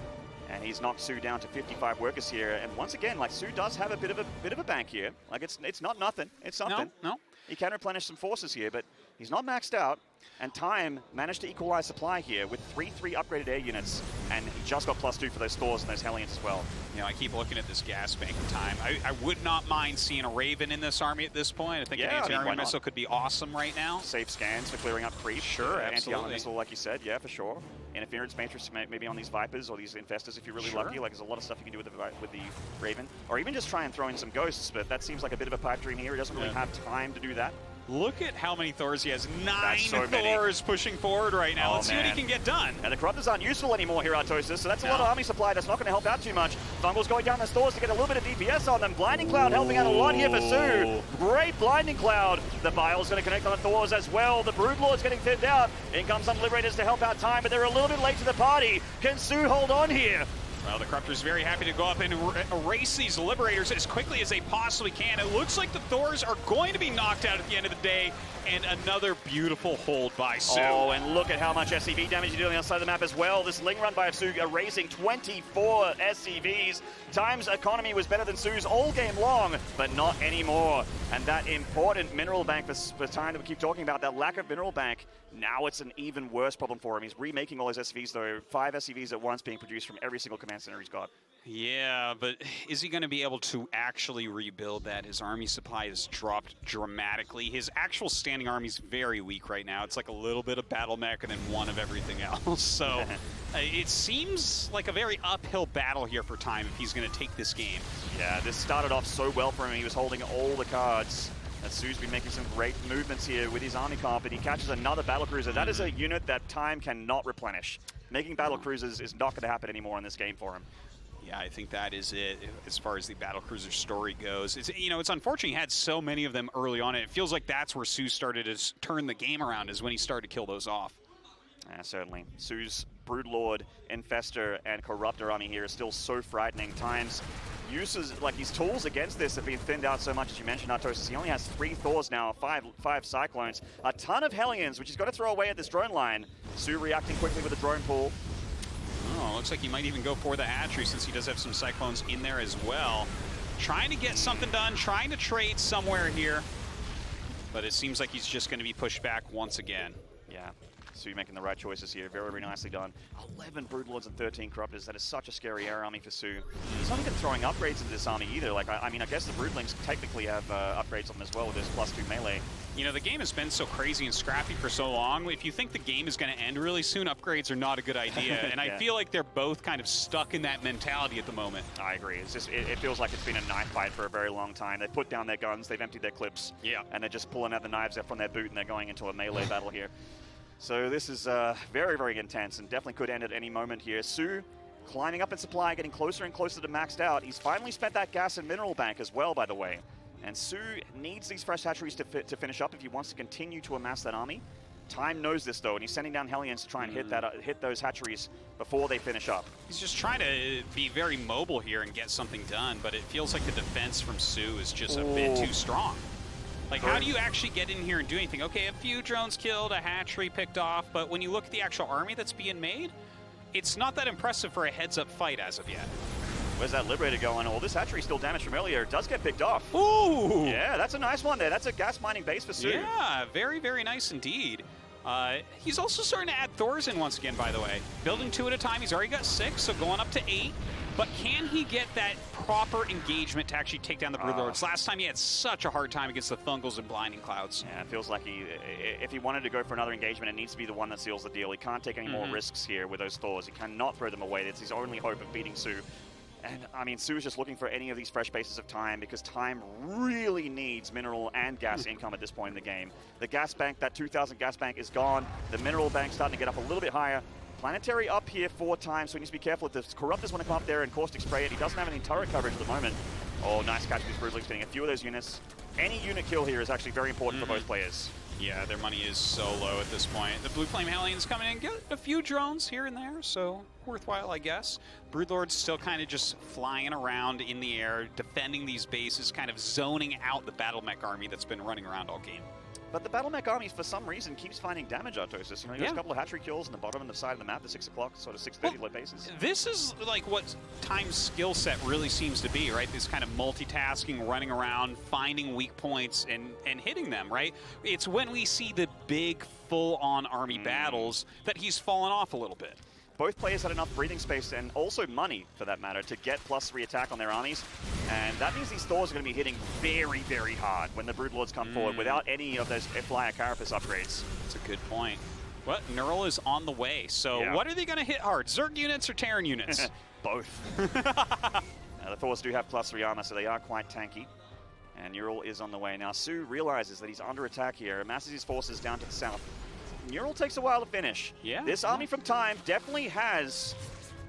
And he's knocked soO down to 55 workers here. And once again, like, soO does have a bit of a bank here. Like, it's not nothing. It's something. No. He can replenish some forces here, but he's not maxed out. And Time managed to equalize supply here with 3 upgraded air units, and he just got +2 for those Thors and those Hellions as well. You know, I keep looking at this gas bank of Time. I would not mind seeing a Raven in this army at this point. I think an anti-armor missile could be awesome right now. Safe scans for clearing up creep. Sure, absolutely. Anti-armor missile, like you said, yeah, for sure. Interference matrix maybe on these Vipers or these Infestors if you're really lucky. Like, there's a lot of stuff you can do with the Raven. Or even just try and throw in some Ghosts, but that seems like a bit of a pipe dream here. He doesn't really have time to do that. Look at how many Thors he has. 9 Thors pushing forward right now. Let's see what he can get done. And the Corruptors aren't useful anymore here, Artosis, so that's a lot of army supply that's not going to help out too much. Fungal's going down the Thors to get a little bit of DPS on them. Blinding Cloud helping out a lot here for soO. Great Blinding Cloud. The Vial's going to connect on the Thors as well. The Broodlord's getting thinned out. In comes some Liberators to help out Time, but they're a little bit late to the party. Can soO hold on here? Well, the Corruptor's very happy to go up and erase these Liberators as quickly as they possibly can. It looks like the Thors are going to be knocked out at the end of the day, and another beautiful hold by soO. Oh, and look at how much SCV damage you're doing on the outside of the map as well. This Ling run by soO erasing 24 SCVs. Time's economy was better than soO's all game long, but not anymore. And that important mineral bank for time that we keep talking about, that lack of mineral bank, now it's an even worse problem for him. He's remaking all his SCVs, though. 5 SCVs at once being produced from every single command center he's got. Yeah, but is he going to be able to actually rebuild that? His army supply has dropped dramatically. His actual standing army is very weak right now. It's like a little bit of battle mech and then one of everything else. So it seems like a very uphill battle here for Time if he's going to take this game. Yeah, this started off so well for him. He was holding all the cards. soO's been making some great movements here with his army comp, and he catches another battlecruiser. That is a unit that Time cannot replenish. Making battlecruisers is not going to happen anymore in this game for him. Yeah, I think that is it as far as the battlecruiser story goes. It's, you know, it's unfortunate he had so many of them early on. It feels like that's where soO started to turn the game around, is when he started to kill those off. Yeah, certainly. soO's Broodlord, Infestor, and Corruptor army here is still so frightening. Time's uses, like his tools against this have been thinned out so much, as you mentioned, Artosis. He only has 3 Thors now, five Cyclones, a ton of Hellions, which he's got to throw away at this drone line. soO reacting quickly with the drone pool. Oh, looks like he might even go for the hatchery since he does have some Cyclones in there as well. Trying to get something done, trying to trade somewhere here. But it seems like he's just going to be pushed back once again. Yeah, soO making the right choices here. Very, very nicely done. 11 Broodlords and 13 Corruptors. That is such a scary air army for soO. He's not even throwing upgrades into this army either. Like, I mean, I guess the Broodlings technically have upgrades on them as well with this +2 melee. You know, the game has been so crazy and scrappy for so long. If you think the game is going to end really soon, upgrades are not a good idea. And Yeah. I feel like they're both kind of stuck in that mentality at the moment. I agree. It's just, it feels like it's been a knife fight for a very long time. They put down their guns, they've emptied their clips, and they're just pulling out the knives from their boot, and they're going into a melee battle here. So this is very, very intense, and definitely could end at any moment here. soO climbing up in supply, getting closer and closer to maxed out. He's finally spent that gas and mineral bank as well, by the way. And soO needs these fresh hatcheries to finish up if he wants to continue to amass that army. Time knows this, though, and he's sending down Hellions to try and hit those hatcheries before they finish up. He's just trying to be very mobile here and get something done, but it feels like the defense from soO is just a bit too strong. Like, how do you actually get in here and do anything? Okay, a few drones killed, a hatchery picked off, but when you look at the actual army that's being made, it's not that impressive for a heads-up fight as of yet. Where's that Liberator going? Well, this hatchery still damaged from earlier. It does get picked off. Ooh! Yeah, that's a nice one there. That's a gas mining base for soO. Yeah, very, very nice indeed. He's also starting to add Thors in once again, by the way. Building 2 at a time. He's already got 6, so going up to 8. But can he get that proper engagement to actually take down the Broodlords? Last time he had such a hard time against the Thungles and Blinding Clouds. Yeah, it feels like if he wanted to go for another engagement, it needs to be the one that seals the deal. He can't take any more risks here with those Thors. He cannot throw them away. It's his only hope of beating soO. And, I mean, soO is just looking for any of these fresh bases of time because time really needs mineral and gas income at this point in the game. The gas bank, that 2,000 gas bank is gone. The mineral bank's starting to get up a little bit higher. Planetary up here 4 times, so he needs to be careful if the Corruptors want to come up there and Caustic Spray it. He doesn't have any turret coverage at the moment. Oh, nice catch with his Broodlings, getting a few of those units. Any unit kill here is actually very important for both players. Yeah, their money is so low at this point. The Blue Flame Hellions coming in, get a few drones here and there, so worthwhile, I guess. Broodlord's still kind of just flying around in the air, defending these bases, kind of zoning out the Battle Mech army that's been running around all game. But the Battle Mech army, for some reason, keeps finding damage, Artosis. You know, he has a couple of hatchery kills on the bottom and the side of the map, the 6 o'clock, sort of 6:30 low bases. This is like what Time's skill set really seems to be, right? This kind of multitasking, running around, finding weak points, and hitting them, right? It's when we see the big, full-on army battles that he's fallen off a little bit. Both players had enough breathing space and also money, for that matter, to get +3 attack on their armies. And that means these Thors are going to be hitting very, very hard when the Broodlords come forward without any of those Flyer Carapace upgrades. That's a good point. Well, Neural is on the way. So what are they going to hit hard? Zerg units or Terran units? Both. The Thors do have +3 armor, so they are quite tanky. And Neural is on the way. Now, soO realizes that he's under attack here, amasses his forces down to the south. Neural takes a while to finish. Yeah. This army from Time definitely has,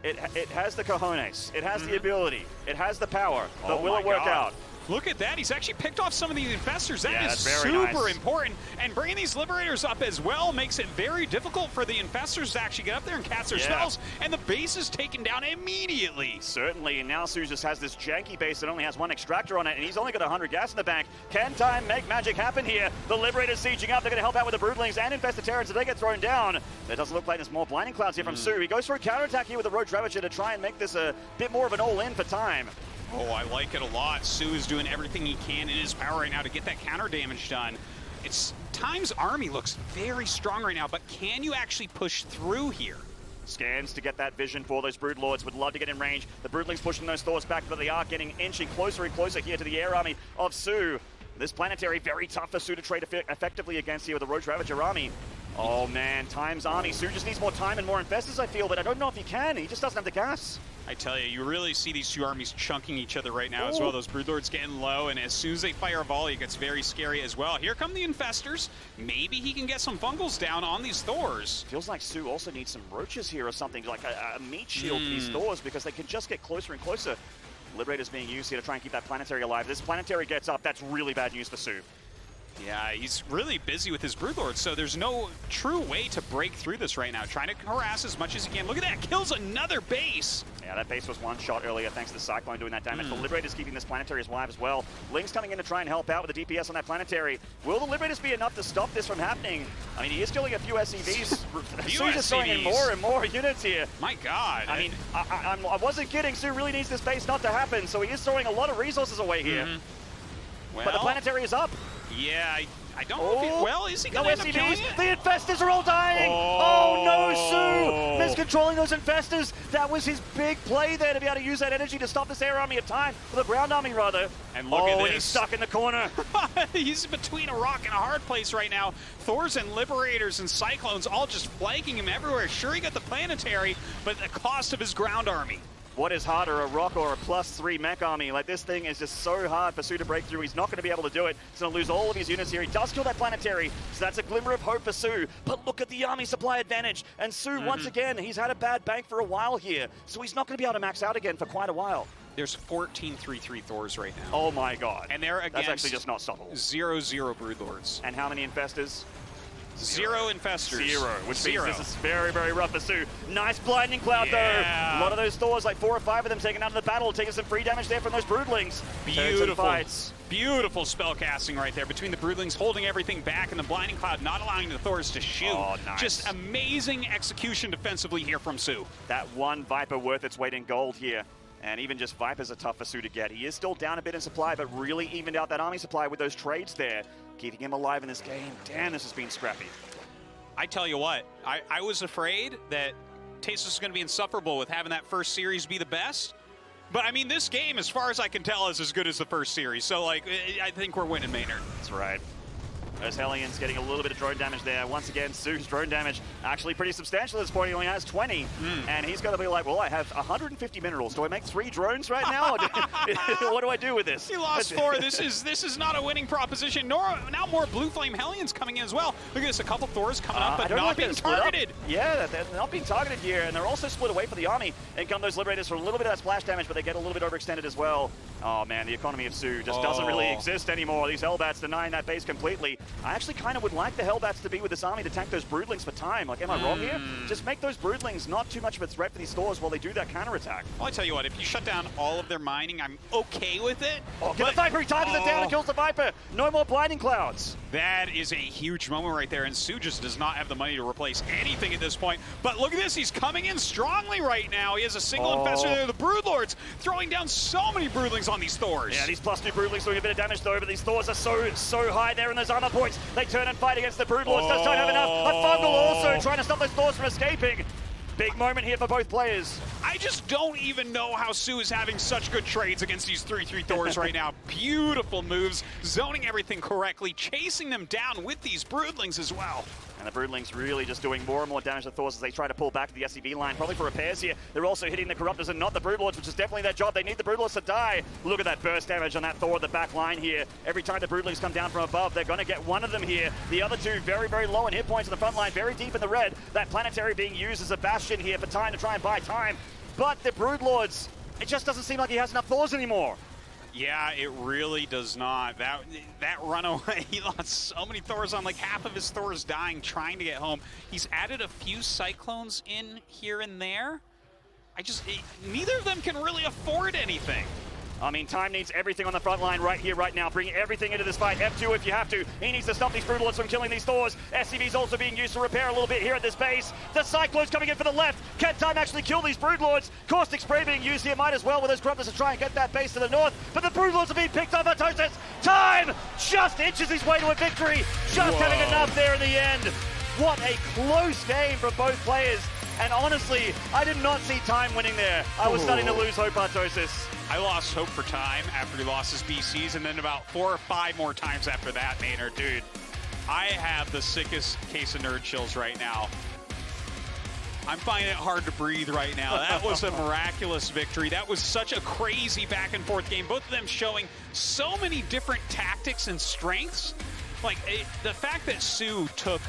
it has the cojones. It has the ability. It has the power. But will it work out? Look at that. He's actually picked off some of these infestors. That is that's very super nice. important. And bringing these Liberators up as well makes it very difficult for the infestors to actually get up there and cast their spells. And the base is taken down immediately. Certainly, and now soO just has this janky base that only has one extractor on it, and he's only got 100 gas in the bank. Can time make magic happen here? The Liberators sieging up. They're going to help out with the Broodlings and infest the Terrans if they get thrown down. It doesn't look like there's more Blinding Clouds here from soO. He goes for a counterattack here with the Roach Ravager to try and make this a bit more of an all-in for time. Oh, I like it a lot. soO is doing everything he can in his power right now to get that counter damage done. Time's army looks very strong right now, but can you actually push through here? Scans to get that vision for those Broodlords. Would love to get in range. The Broodlings pushing those Thors back, but they are getting inching closer and closer here to the air army of soO. This planetary very tough for soO to trade effectively against here with the Roach Ravager army. Oh man, Time's army. soO just needs more time and more infestors, I feel, but I don't know if he can. He just doesn't have the gas. I tell you really see these two armies chunking each other right now as well. Those Broodlords getting low, and as soon as they fire a volley, it gets very scary as well. Here come the infestors. Maybe he can get some fungals down on these Thors. Feels like soO also needs some roaches here or something, like a meat shield for these Thors, because they can just get closer and closer. Liberator's being used here to try and keep that planetary alive. This planetary gets up, that's really bad news for soO. Yeah, he's really busy with his Broodlords, so there's no true way to break through this right now. Trying to harass as much as he can. Look at that, kills another base. Yeah, that base was one shot earlier thanks to the Cyclone doing that damage. The Liberator's keeping this planetary alive as well. Link's coming in to try and help out with the DPS on that planetary. Will the Liberators be enough to stop this from happening? I mean, he is killing a few SCVs. soO just throwing in more and more units here. My God. I mean, I wasn't kidding. soO really needs this base not to happen, so he is throwing a lot of resources away here. Well, but the planetary is up. Yeah, I don't know if he... Well, is he going to end up killing it? The infestors are all dying! Oh no, soO! Miscontrolling those infestors. That was his big play there to be able to use that energy to stop this air army of time, or the ground army rather. And look at this. He's stuck in the corner. He's between a rock and a hard place right now. Thors and Liberators and Cyclones all just flanking him everywhere. Sure, he got the planetary, but at the cost of his ground army. What is harder, a rock or a +3 mech army? Like, this thing is just so hard for soO to break through. He's not going to be able to do it. He's going to lose all of his units here. He does kill that planetary, so that's a glimmer of hope for soO. But look at the army supply advantage. And soO, once again, he's had a bad bank for a while here, so he's not going to be able to max out again for quite a while. There's 14 3/3 Thors right now. Oh my God. And they're against that's actually just not stoppable. 0-0 Broodlords. And how many infestors? Zero infestors. Zero, which means this is very, very rough for soO. Nice Blinding Cloud, though. A lot of those Thors, like 4 or 5 of them taken out of the battle, taking some free damage there from those Broodlings. Beautiful. Beautiful spell casting right there between the Broodlings holding everything back and the Blinding Cloud not allowing the Thors to shoot. Oh, nice. Just amazing execution defensively here from soO. That one Viper worth its weight in gold here. And even just Vipers are tough for soO to get. He is still down a bit in supply, but really evened out that army supply with those trades there, keeping him alive in this game. Damn, this has been scrappy. I tell you what, I was afraid that Tasteless was going to be insufferable with having that first series be the best. But, I mean, this game, as far as I can tell, is as good as the first series. So, like, I think we're winning Maynard. That's right. Those Hellions getting a little bit of drone damage there. Once again, soO's drone damage actually pretty substantial at this point. He only has 20. And he's going to be like, well, I have 150 minerals. Do I make 3 drones right now? What do I do with this? He lost 4. This is not a winning proposition. Now more Blue Flame Hellions coming in as well. Look at this, a couple Thors coming up, but not being targeted. Yeah, they're not being targeted here, and they're also split away for the army. And come those Liberators for a little bit of that splash damage, but they get a little bit overextended as well. Oh man, the economy of soO just doesn't really exist anymore. These Hellbats denying that base completely. I actually kind of would like the Hellbats to be with this army to tank those Broodlings for time. Like, am I wrong here? Just make those Broodlings not too much of a threat for these Thors while they do that counterattack. Well, I tell you what, if you shut down all of their mining, I'm okay with it. Get the Viper, he targets it down and kills the Viper. No more Blinding Clouds. That is a huge moment right there, and soO just does not have the money to replace anything at this point. But look at this, he's coming in strongly right now. He has a single infestor there. The Broodlords throwing down so many Broodlings on these Thors. Yeah, these +2 Broodlings doing a bit of damage though, but these Thors are so high there in those armor points. They turn and fight against the Broodlords. Just don't have enough. A Fungal also trying to stop those Thors from escaping. Big moment here for both players. I just don't even know how soO is having such good trades against these 3/3 Thors right now. Beautiful moves, zoning everything correctly, chasing them down with these Broodlings as well. And the Broodlings really just doing more and more damage to Thors as they try to pull back to the SCV line, probably for repairs here. They're also hitting the Corruptors and not the Broodlords, which is definitely their job. They need the Broodlords to die. Look at that burst damage on that Thor at the back line here. Every time the Broodlings come down from above, they're going to get one of them here. The other two very, very low in hit points in the front line, very deep in the red. That planetary being used as a bastion here for time to try and buy time. But the Broodlords, it just doesn't seem like he has enough Thors anymore. Yeah, it really does not. That runaway, he lost so many Thors on, like half of his Thors dying trying to get home. He's added a few Cyclones in here and there. Neither of them can really afford anything. I mean, Time needs everything on the front line right here, right now. Bring everything into this fight. F2 if you have to. He needs to stop these Broodlords from killing these Thors. SCV's also being used to repair a little bit here at this base. The Cyclone's coming in for the left. Can Time actually kill these Broodlords? Caustic Spray being used here. Might as well with those Corruptors to try and get that base to the north. But the Broodlords are being picked off by Tosis. Time just inches his way to a victory. Just having enough there in the end. What a close game from both players. And honestly, I did not see Time winning there. I was starting to lose hope on Tosis. I lost hope for Time after he lost his BCs, and then about 4 or 5 more times after that, Maynard. Dude, I have the sickest case of nerd chills right now. I'm finding it hard to breathe right now. That was a miraculous victory. That was such a crazy back and forth game. Both of them showing so many different tactics and strengths. Like, the fact that soO took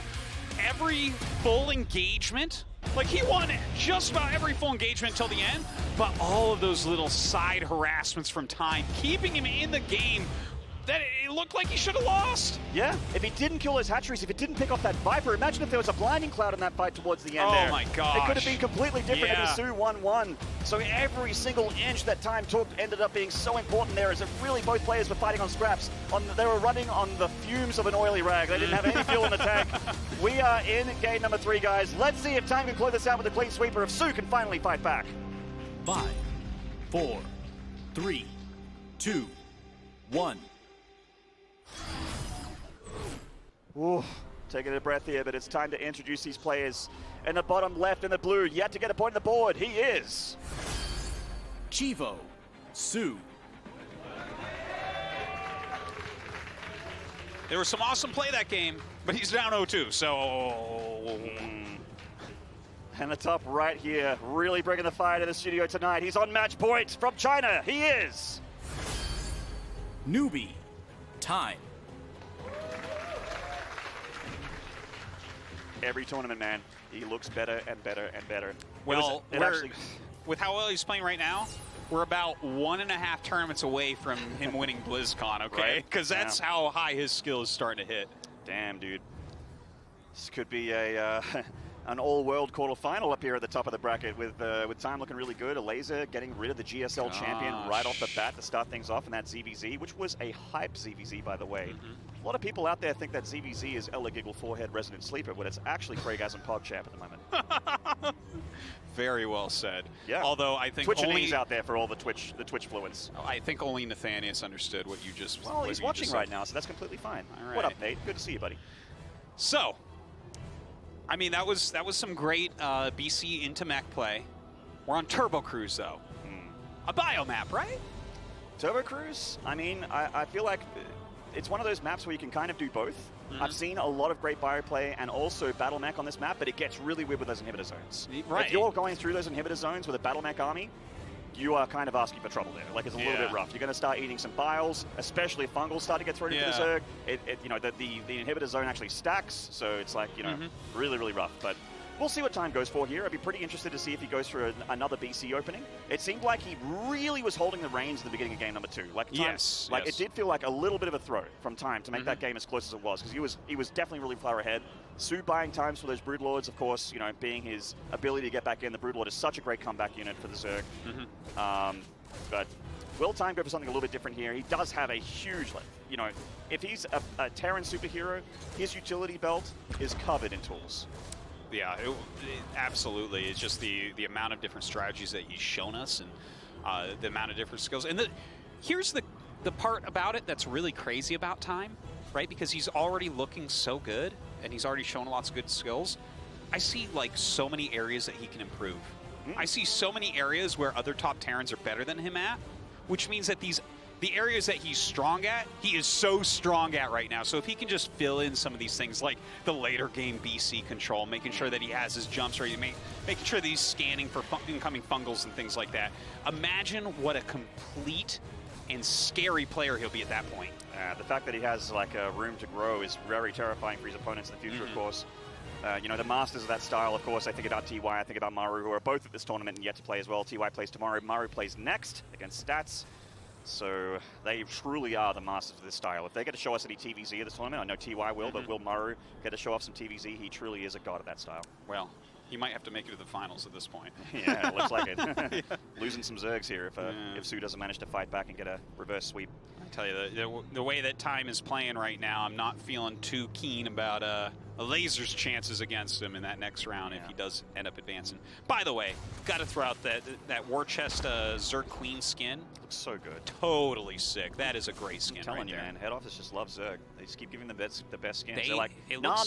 every full engagement, like he won just about every full engagement until the end, but all of those little side harassments from Time, keeping him in the game, that it looked like he should have lost. Yeah, if he didn't kill those hatcheries, if it didn't pick off that Viper, imagine if there was a blinding cloud in that fight towards the end there. Oh my gosh. It could have been completely different if soO 1-1. So every single inch that Time took ended up being so important there, as it really both players were fighting on scraps. They were running on the fumes of an oily rag. They didn't have any fuel in the tank. We are in game number 3, guys. Let's see if Time can close this out with a clean sweep, or if soO can finally fight back. 5, 4, 3, 2, 1. Ooh, taking a breath here, but it's time to introduce these players. In the bottom left in the blue, yet to get a point on the board, he is Chivo, soO. There was some awesome play that game, but he's down 0-2, so... And the top right here, really bringing the fire to the studio tonight. He's on match point from China. He is Newbie, Time. Every tournament, man, he looks better and better and better. Well, with how well he's playing right now, we're about 1.5 tournaments away from him winning BlizzCon, okay? Because that's how high his skill is starting to hit. Damn, dude. This could be a an all-world quarterfinal up here at the top of the bracket with Time looking really good. A laser getting rid of the GSL champion right off the bat to start things off in that ZVZ, which was a hype ZVZ, by the way. A lot of people out there think that ZVZ is Ella Giggle Forehead Resident Sleeper, but it's actually Craigasm PogChamp at the moment. Very well said. Yeah. Although I think Twitchinese out there for all the Twitch fluents. I think only Nathanius understood what you just. Well, he's watching right now, so that's completely fine. All right. What up, Nate? Good to see you, buddy. So, I mean, that was some great BC into mech play. We're on Turbo Cruise though. A biomap, right? Turbo Cruise. I mean, I feel like it's one of those maps where you can kind of do both. I've seen a lot of great bio play and also battle mech on this map, but it gets really weird with those inhibitor zones. Right. If you're going through those inhibitor zones with a battle mech army, you are kind of asking for trouble there. Like, it's a little bit rough. You're going to start eating some biles, especially if fungals start to get thrown into the Zerg. You know, the inhibitor zone actually stacks, so it's like, you know, really, really rough. But we'll see what Time goes for here. I'd be pretty interested to see if he goes for another BC opening. It seemed like he really was holding the reins at the beginning of game number 2. Like, Time, it did feel like a little bit of a throw from Time to make that game as close as it was, because he was definitely really far ahead. soO buying times for those Broodlords, of course, you know, being his ability to get back in. The Broodlord is such a great comeback unit for the Zerg. But will Time go for something a little bit different here? He does have a huge, you know, if he's a Terran superhero, his utility belt is covered in tools. Yeah, absolutely. It's just the amount of different strategies that he's shown us, and the amount of different skills. And here's the part about it that's really crazy about Time, right? Because he's already looking so good, and he's already shown lots of good skills. I see like so many areas that he can improve. I see so many areas where other top Terrans are better than him at, which means that the areas that he's strong at, he is so strong at right now. So if he can just fill in some of these things, like the later game BC control, making sure that he has his jumps ready, making sure that he's scanning for incoming fungals and things like that. Imagine what a complete and scary player he'll be at that point. The fact that he has like a room to grow is very terrifying for his opponents in the future, of course. You know, the masters of that style, of course, I think about TY, I think about Maru, who are both at this tournament and yet to play as well. TY plays tomorrow, Maru plays next against Stats. So they truly are the masters of this style. If they get to show us any TVZ at this tournament, I know TY will, but will Murray get to show off some TVZ? He truly is a god of that style. Well, he might have to make it to the finals at this point. Yeah, looks like it. Yeah. Losing some Zergs here if soO doesn't manage to fight back and get a reverse sweep. I tell you, the way that Time is playing right now, I'm not feeling too keen about a Laser's chances against him in that next round if he does end up advancing. By the way, got to throw out that War Chest Zerg Queen skin. Looks so good. Totally sick. That is a great skin. I'm telling right you, there. man, head office just loves Zerg. They just keep giving the best skins. They're like,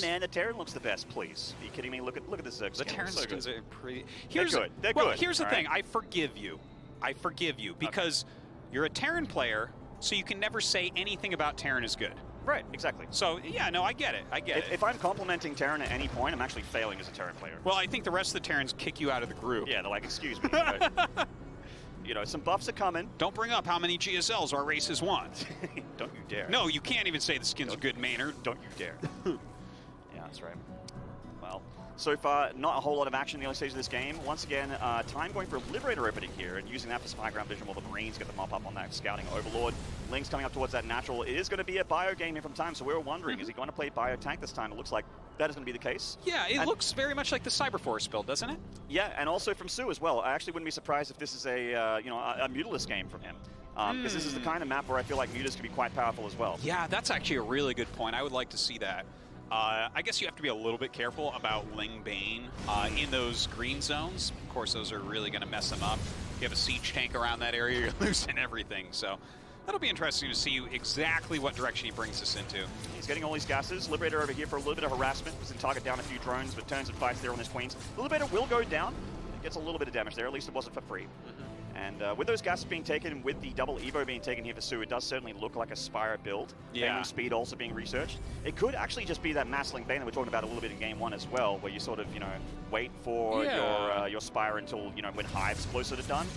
man, the Terran looks the best. Please, are you kidding me? Look at this Zerg skin. The Terran so skins good. are pretty. They're good. They're well, good. Here's the thing. Right? I forgive you. I forgive you because you're a Terran player, so you can never say anything about Terran is good. Right, exactly. So, yeah, no, I get it. I get it. If I'm complimenting Terran at any point, I'm actually failing as a Terran player. Well, I think the rest of the Terrans kick you out of the group. Yeah, they're like, excuse me. You know, some buffs are coming. Don't bring up how many GSLs our race has won. Don't you dare. No, you can't even say the skins are good, Maynard. Don't you dare. Yeah, that's right. Well, so far, not a whole lot of action in the early stage of this game. Once again, Time going for Liberator opening here and using that for spy ground vision while the Marines get the mop up on that scouting Overlord. Link's coming up towards that natural. It is going to be a bio game here from Time, so we were wondering, is he going to play bio tank this time? It looks like that is going to be the case. Yeah, it looks very much like the Cyberforce build, doesn't it? Yeah, and also from soO as well. I actually wouldn't be surprised if this is a Mutalist game from him. Because this is the kind of map where I feel like Mutas can be quite powerful as well. Yeah, that's actually a really good point. I would like to see that. I guess you have to be a little bit careful about Ling Bane in those green zones. Of course, those are really going to mess them up. If you have a siege tank around that area, you're losing everything. So that'll be interesting to see exactly what direction he brings us into. He's getting all these gases. Liberator over here for a little bit of harassment. He's going to target down a few drones, but turns and fights there on his queens. The Liberator will go down. It gets a little bit of damage there. At least it wasn't for free. And with those gases being taken, with the double Evo being taken here for soO, it does certainly look like a Spire build. Yeah. Baneling speed also being researched. It could actually just be that Massling Bane that we're talking about a little bit in Game 1 as well, where you sort of, wait for your Spire until, when Hive's closer to done.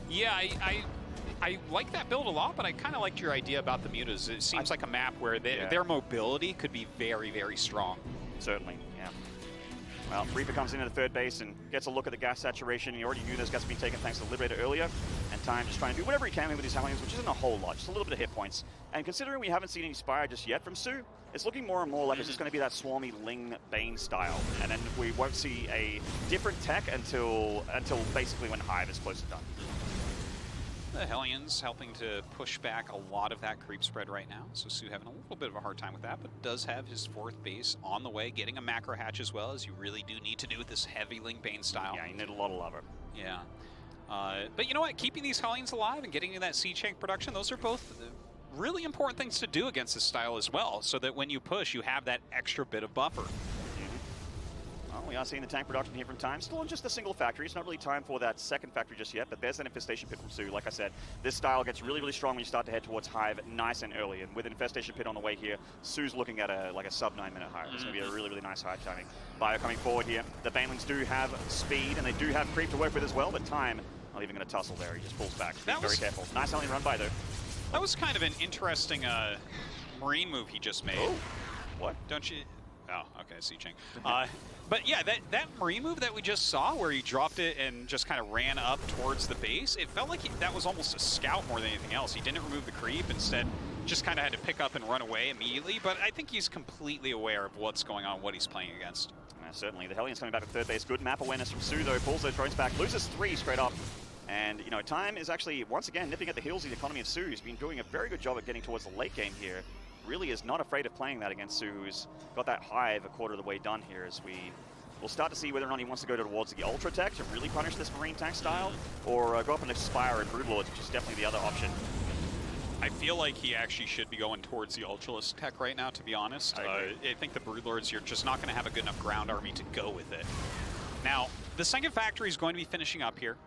Yeah, I like that build a lot, but I kind of liked your idea about the Mutas. It seems like a map where their mobility could be very, very strong. Certainly, yeah. Well, Reaper comes into the third base and gets a look at the gas saturation. He already knew those gases being taken thanks to the Liberator earlier. And Time just trying to do whatever he can with his Hellions, which isn't a whole lot, just a little bit of hit points. And considering we haven't seen any Spire just yet from soO, it's looking more and more like it's just going to be that swarmy Ling Bane style. And then we won't see a different tech until basically when Hive is close to done. The Hellions helping to push back a lot of that creep spread right now. So soO having a little bit of a hard time with that, but does have his fourth base on the way, getting a macro hatch as well, as you really do need to do with this heavy Ling Bane style. Yeah, you need a lot of lava. Yeah. But you know what? Keeping these Hellions alive and getting in that siege tank production, those are both really important things to do against this style as well, so that when you push, you have that extra bit of buffer. Well, we are seeing the tank production here from Time. Still in just a single factory. It's not really time for that second factory just yet, but there's an Infestation Pit from soO. Like I said, this style gets really, really strong when you start to head towards Hive nice and early. And with Infestation Pit on the way here, soO's looking at a sub 9-minute Hive. It's going to be a really, really nice Hive timing. Bio coming forward here. The Banelings do have speed, and they do have creep to work with as well, but Time not even going to tussle there. He just pulls back. Being very careful. Nice Hellion run by, though. That was kind of an interesting Marine move he just made. Oh, what? Don't you? Oh, okay, siege tank. But yeah, that Marine move that we just saw where he dropped it and just kind of ran up towards the base, it felt like that was almost a scout more than anything else. He didn't remove the creep, instead just kind of had to pick up and run away immediately, but I think he's completely aware of what's going on, what he's playing against. Certainly, the Hellions coming back to third base. Good map awareness from soO, though. Pulls those drones back, loses 3 straight up. And, Time is actually, once again, nipping at the heels of the economy of soO. He's been doing a very good job at getting towards the late game here. Really is not afraid of playing that against soO, who's got that Hive a quarter of the way done here, as we'll start to see whether or not he wants to go towards the Ultra Tech to really punish this Marine tank style, or go up and Spire and Broodlords, which is definitely the other option. I feel like he actually should be going towards the Ultralisk tech right now, to be honest. I think the Broodlords, you're just not going to have a good enough ground army to go with it. Now, the second factory is going to be finishing up here.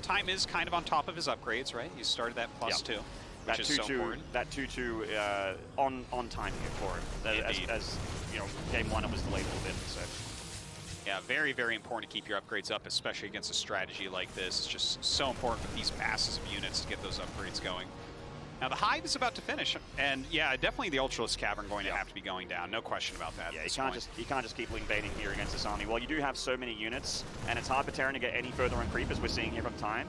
Time is kind of on top of his upgrades, right? He started that +2. Which is so important. That 2-2 on time here for him. As Game 1 it was delayed a little bit. So. Yeah, very, very important to keep your upgrades up, especially against a strategy like this. It's just so important with these masses of units to get those upgrades going. Now the Hive is about to finish, and yeah, definitely the Ultralisk Cavern going to have to be going down. No question about that. Yeah, you can't just keep Ling Baiting here against this army. Well, you do have so many units, and it's hard for Terran to get any further on creep as we're seeing here from Time.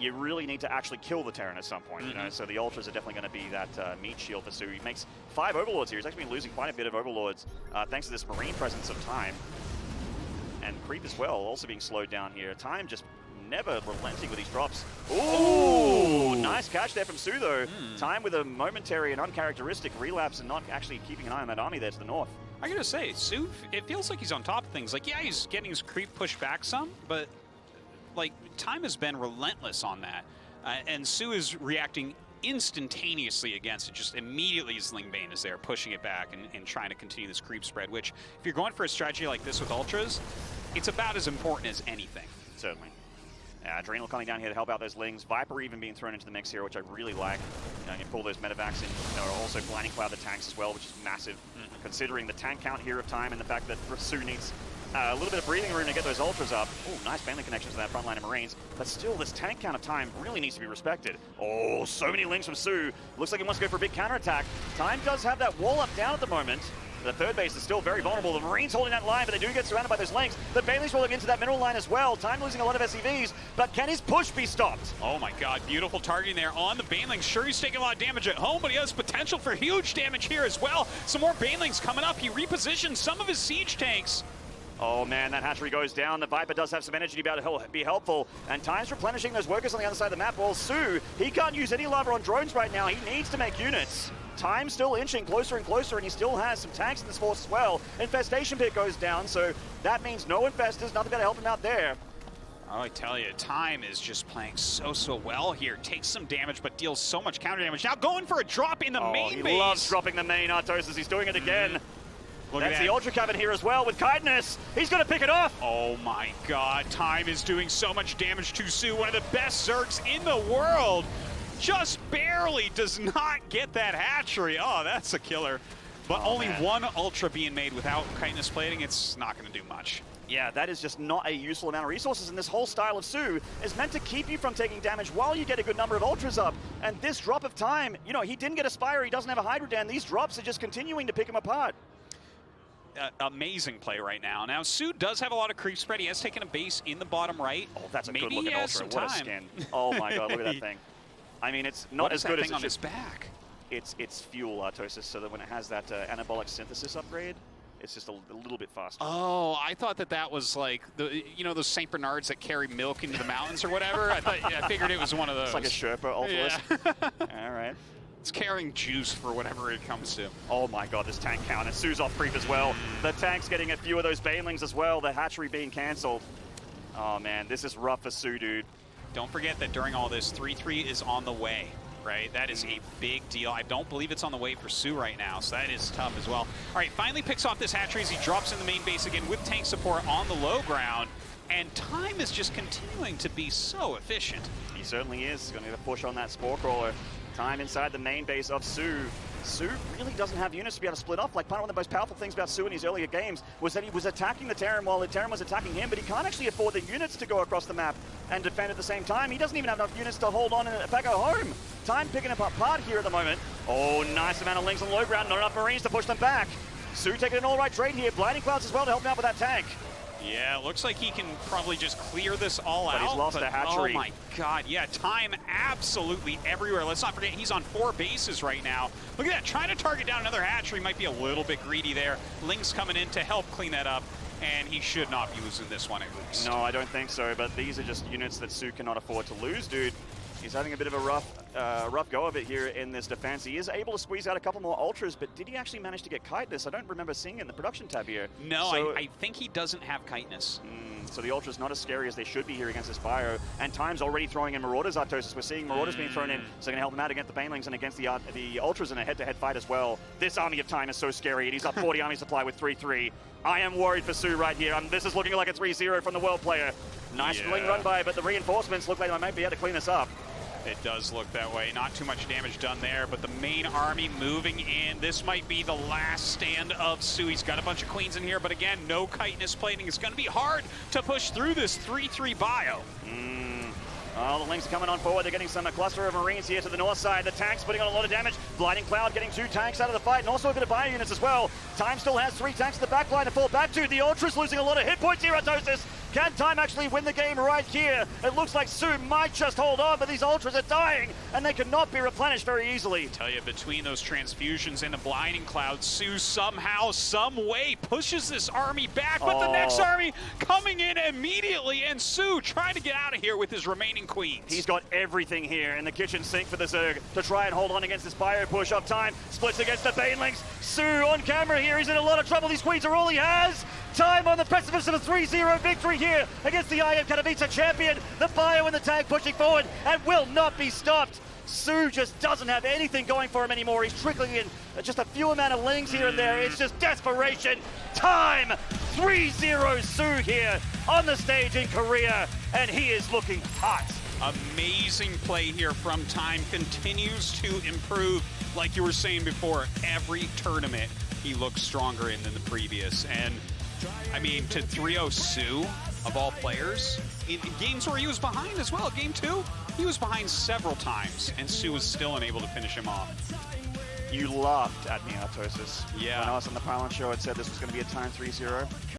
you really need to actually kill the Terran at some point, you know? So the Ultras are definitely going to be that meat shield for soO. He makes 5 Overlords here. He's actually been losing quite a bit of Overlords thanks to this Marine presence of Time. And Creep as well, also being slowed down here. Time just never relenting with these drops. Ooh, nice catch there from soO though. Time with a momentary and uncharacteristic relapse and not actually keeping an eye on that army there to the north. I gotta say, soO, it feels like he's on top of things. Like, yeah, he's getting his creep pushed back some, but like, Time has been relentless on that. And soO is reacting instantaneously against it. Just immediately Slingbane is there, pushing it back and trying to continue this creep spread, which, if you're going for a strategy like this with Ultras, it's about as important as anything. Certainly. Adrenal coming down here to help out those Lings. Viper even being thrown into the mix here, which I really like. You know, you pull those medevacs in. There are also blinding cloud the tanks as well, which is massive, considering the tank count here of Time and the fact that soO needs a little bit of breathing room to get those Ultras up. Oh, nice family connections to that front line of Marines. But still, this tank count of Time really needs to be respected. Oh, so many Lings from soO. Looks like he wants to go for a big counterattack. Time does have that wall up down at the moment. The third base is still very vulnerable. The Marines holding that line, but they do get surrounded by those Lings. The Banelings rolling into that middle line as well. Time losing a lot of SCVs, but can his push be stopped? Oh my god, beautiful targeting there on the Banelings. Sure, he's taking a lot of damage at home, but he has potential for huge damage here as well. Some more Banelings coming up. He repositions some of his siege tanks. Oh man, that hatchery goes down. The Viper does have some energy to be able to be helpful, and Time's replenishing those workers on the other side of the map. While soO, he can't use any lava on drones right now. He needs to make units. Time still inching closer and closer, and he still has some tanks in this force as well. Infestation pit goes down, so that means no infestors, nothing going to help him out there. Oh, I tell you, Time is just playing so well here. Takes some damage, but deals so much counter damage. Now going for a drop in the main base. He loves dropping the main, Artosis. He's doing it again. Look That's at that. the Ultra Cabin here as well with kindness. He's going to pick it off. Oh my god, Time is doing so much damage to soO, one of the best Zergs in the world. Just barely does not get that hatchery. Oh, that's a killer. But only one Ultra being made without kindness plating, it's not going to do much. Yeah, that is just not a useful amount of resources, and this whole style of soO is meant to keep you from taking damage while you get a good number of Ultras up. And this drop of Time, you know, he didn't get a Spire, he doesn't have a Hydrodan. These drops are just continuing to pick him apart. Amazing play right now. Now, soO does have a lot of creep spread. He has taken a base in the bottom right. Oh, that's a Maybe good-looking Ultra. What a skin. Oh my god, look at that thing. I mean, it's not as good as on his back. It's fuel, Artosis, so that when it has that anabolic synthesis upgrade, it's just a little bit faster. Oh, I thought that was like the, you know, those St. Bernards that carry milk into the mountains or whatever. I figured it was one of those. It's like a Sherpa Ultimus. Yeah. All right. It's carrying juice for whatever it comes to. Oh my god, this tank count, and soO's off creep as well. The tank's getting a few of those Banelings as well, the hatchery being cancelled. Oh man, this is rough for soO, dude. Don't forget that during all this, 3-3 is on the way, right? That is a big deal. I don't believe it's on the way for soO right now, so that is tough as well. All right, finally picks off this hatchery as he drops in the main base again with tank support on the low ground, and Time is just continuing to be so efficient. He certainly is. He's going to get a push on that Spore Crawler. Time inside the main base of soO. soO really doesn't have units to be able to split off. Like, part of one of the most powerful things about soO in his earlier games was that he was attacking the Terran while the Terran was attacking him, but he can't actually afford the units to go across the map and defend at the same time. He doesn't even have enough units to hold on and back go home. Time picking up apart here at the moment. Oh, nice amount of Lings on the low ground. Not enough Marines to push them back. soO taking an all-right trade here. Blinding Clouds as well to help him out with that tank. Yeah, looks like he can probably just clear this all out. But he's lost a hatchery. Oh my god, yeah, Time absolutely everywhere. Let's not forget, he's on 4 bases right now. Look at that, trying to target down another hatchery might be a little bit greedy there. Ling's coming in to help clean that up, and he should not be losing this one at least. No, I don't think so, but these are just units that soO cannot afford to lose, dude. He's having a bit of a rough go of it here in this defense. He is able to squeeze out a couple more Ultras, but did he actually manage to get Kindness? I don't remember seeing it in the production tab here. No, so, I think he doesn't have Kindness. So the Ultras not as scary as they should be here against this Bio, and Time's already throwing in Marauders, Artosis. We're seeing Marauders being thrown in, so going to help him out against the Banelings and against the Ultras in a head-to-head fight as well. This army of Time is so scary, and he's up 40 army supply with 3-3. I am worried for soO right here. This is looking like a 3-0 from the world player. Nice Bling run by, but the reinforcements look like they might be able to clean this up. It does look that way. Not too much damage done there, but the main army moving in. This might be the last stand of soO. He's got a bunch of queens in here, but again, no chitinous plating. It's going to be hard to push through this 3-3 bio. Oh, the Lings are coming on forward. They're getting a cluster of Marines here to the north side. The tank's putting on a lot of damage. Blinding Cloud getting 2 tanks out of the fight, and also a bit of bio units as well. Time still has 3 tanks in the back line to fall back to. The Ultras losing a lot of hit points here, Artosis. Can Time actually win the game right here? It looks like soO might just hold on, but these Ultras are dying, and they cannot be replenished very easily. Tell you, between those transfusions and the blinding cloud, soO somehow, some way pushes this army back, but the next army coming in immediately, and soO trying to get out of here with his remaining queens. He's got everything here in the kitchen sink for the Zerg to try and hold on against this bio push up Time. Splits against the Banelings. soO on camera here. He's in a lot of trouble. These queens are all he has. Time on the precipice of a 3-0 victory here against the IM Katowice champion. The bio and the tag pushing forward and will not be stopped. soO just doesn't have anything going for him anymore. He's trickling in just a few amount of lings here and there. It's just desperation. Time 3-0 soO here on the stage in Korea, and he is looking hot. Amazing play here from Time, continues to improve. Like you were saying before, every tournament he looks stronger in than the previous. And I mean, to 3-0 soO, of all players, in games where he was behind as well. Game 2, he was behind several times, and soO was still unable to finish him off. You laughed at me, Artosis. Yeah. When I was on the Pylon show and said this was going to be a Time 3-0.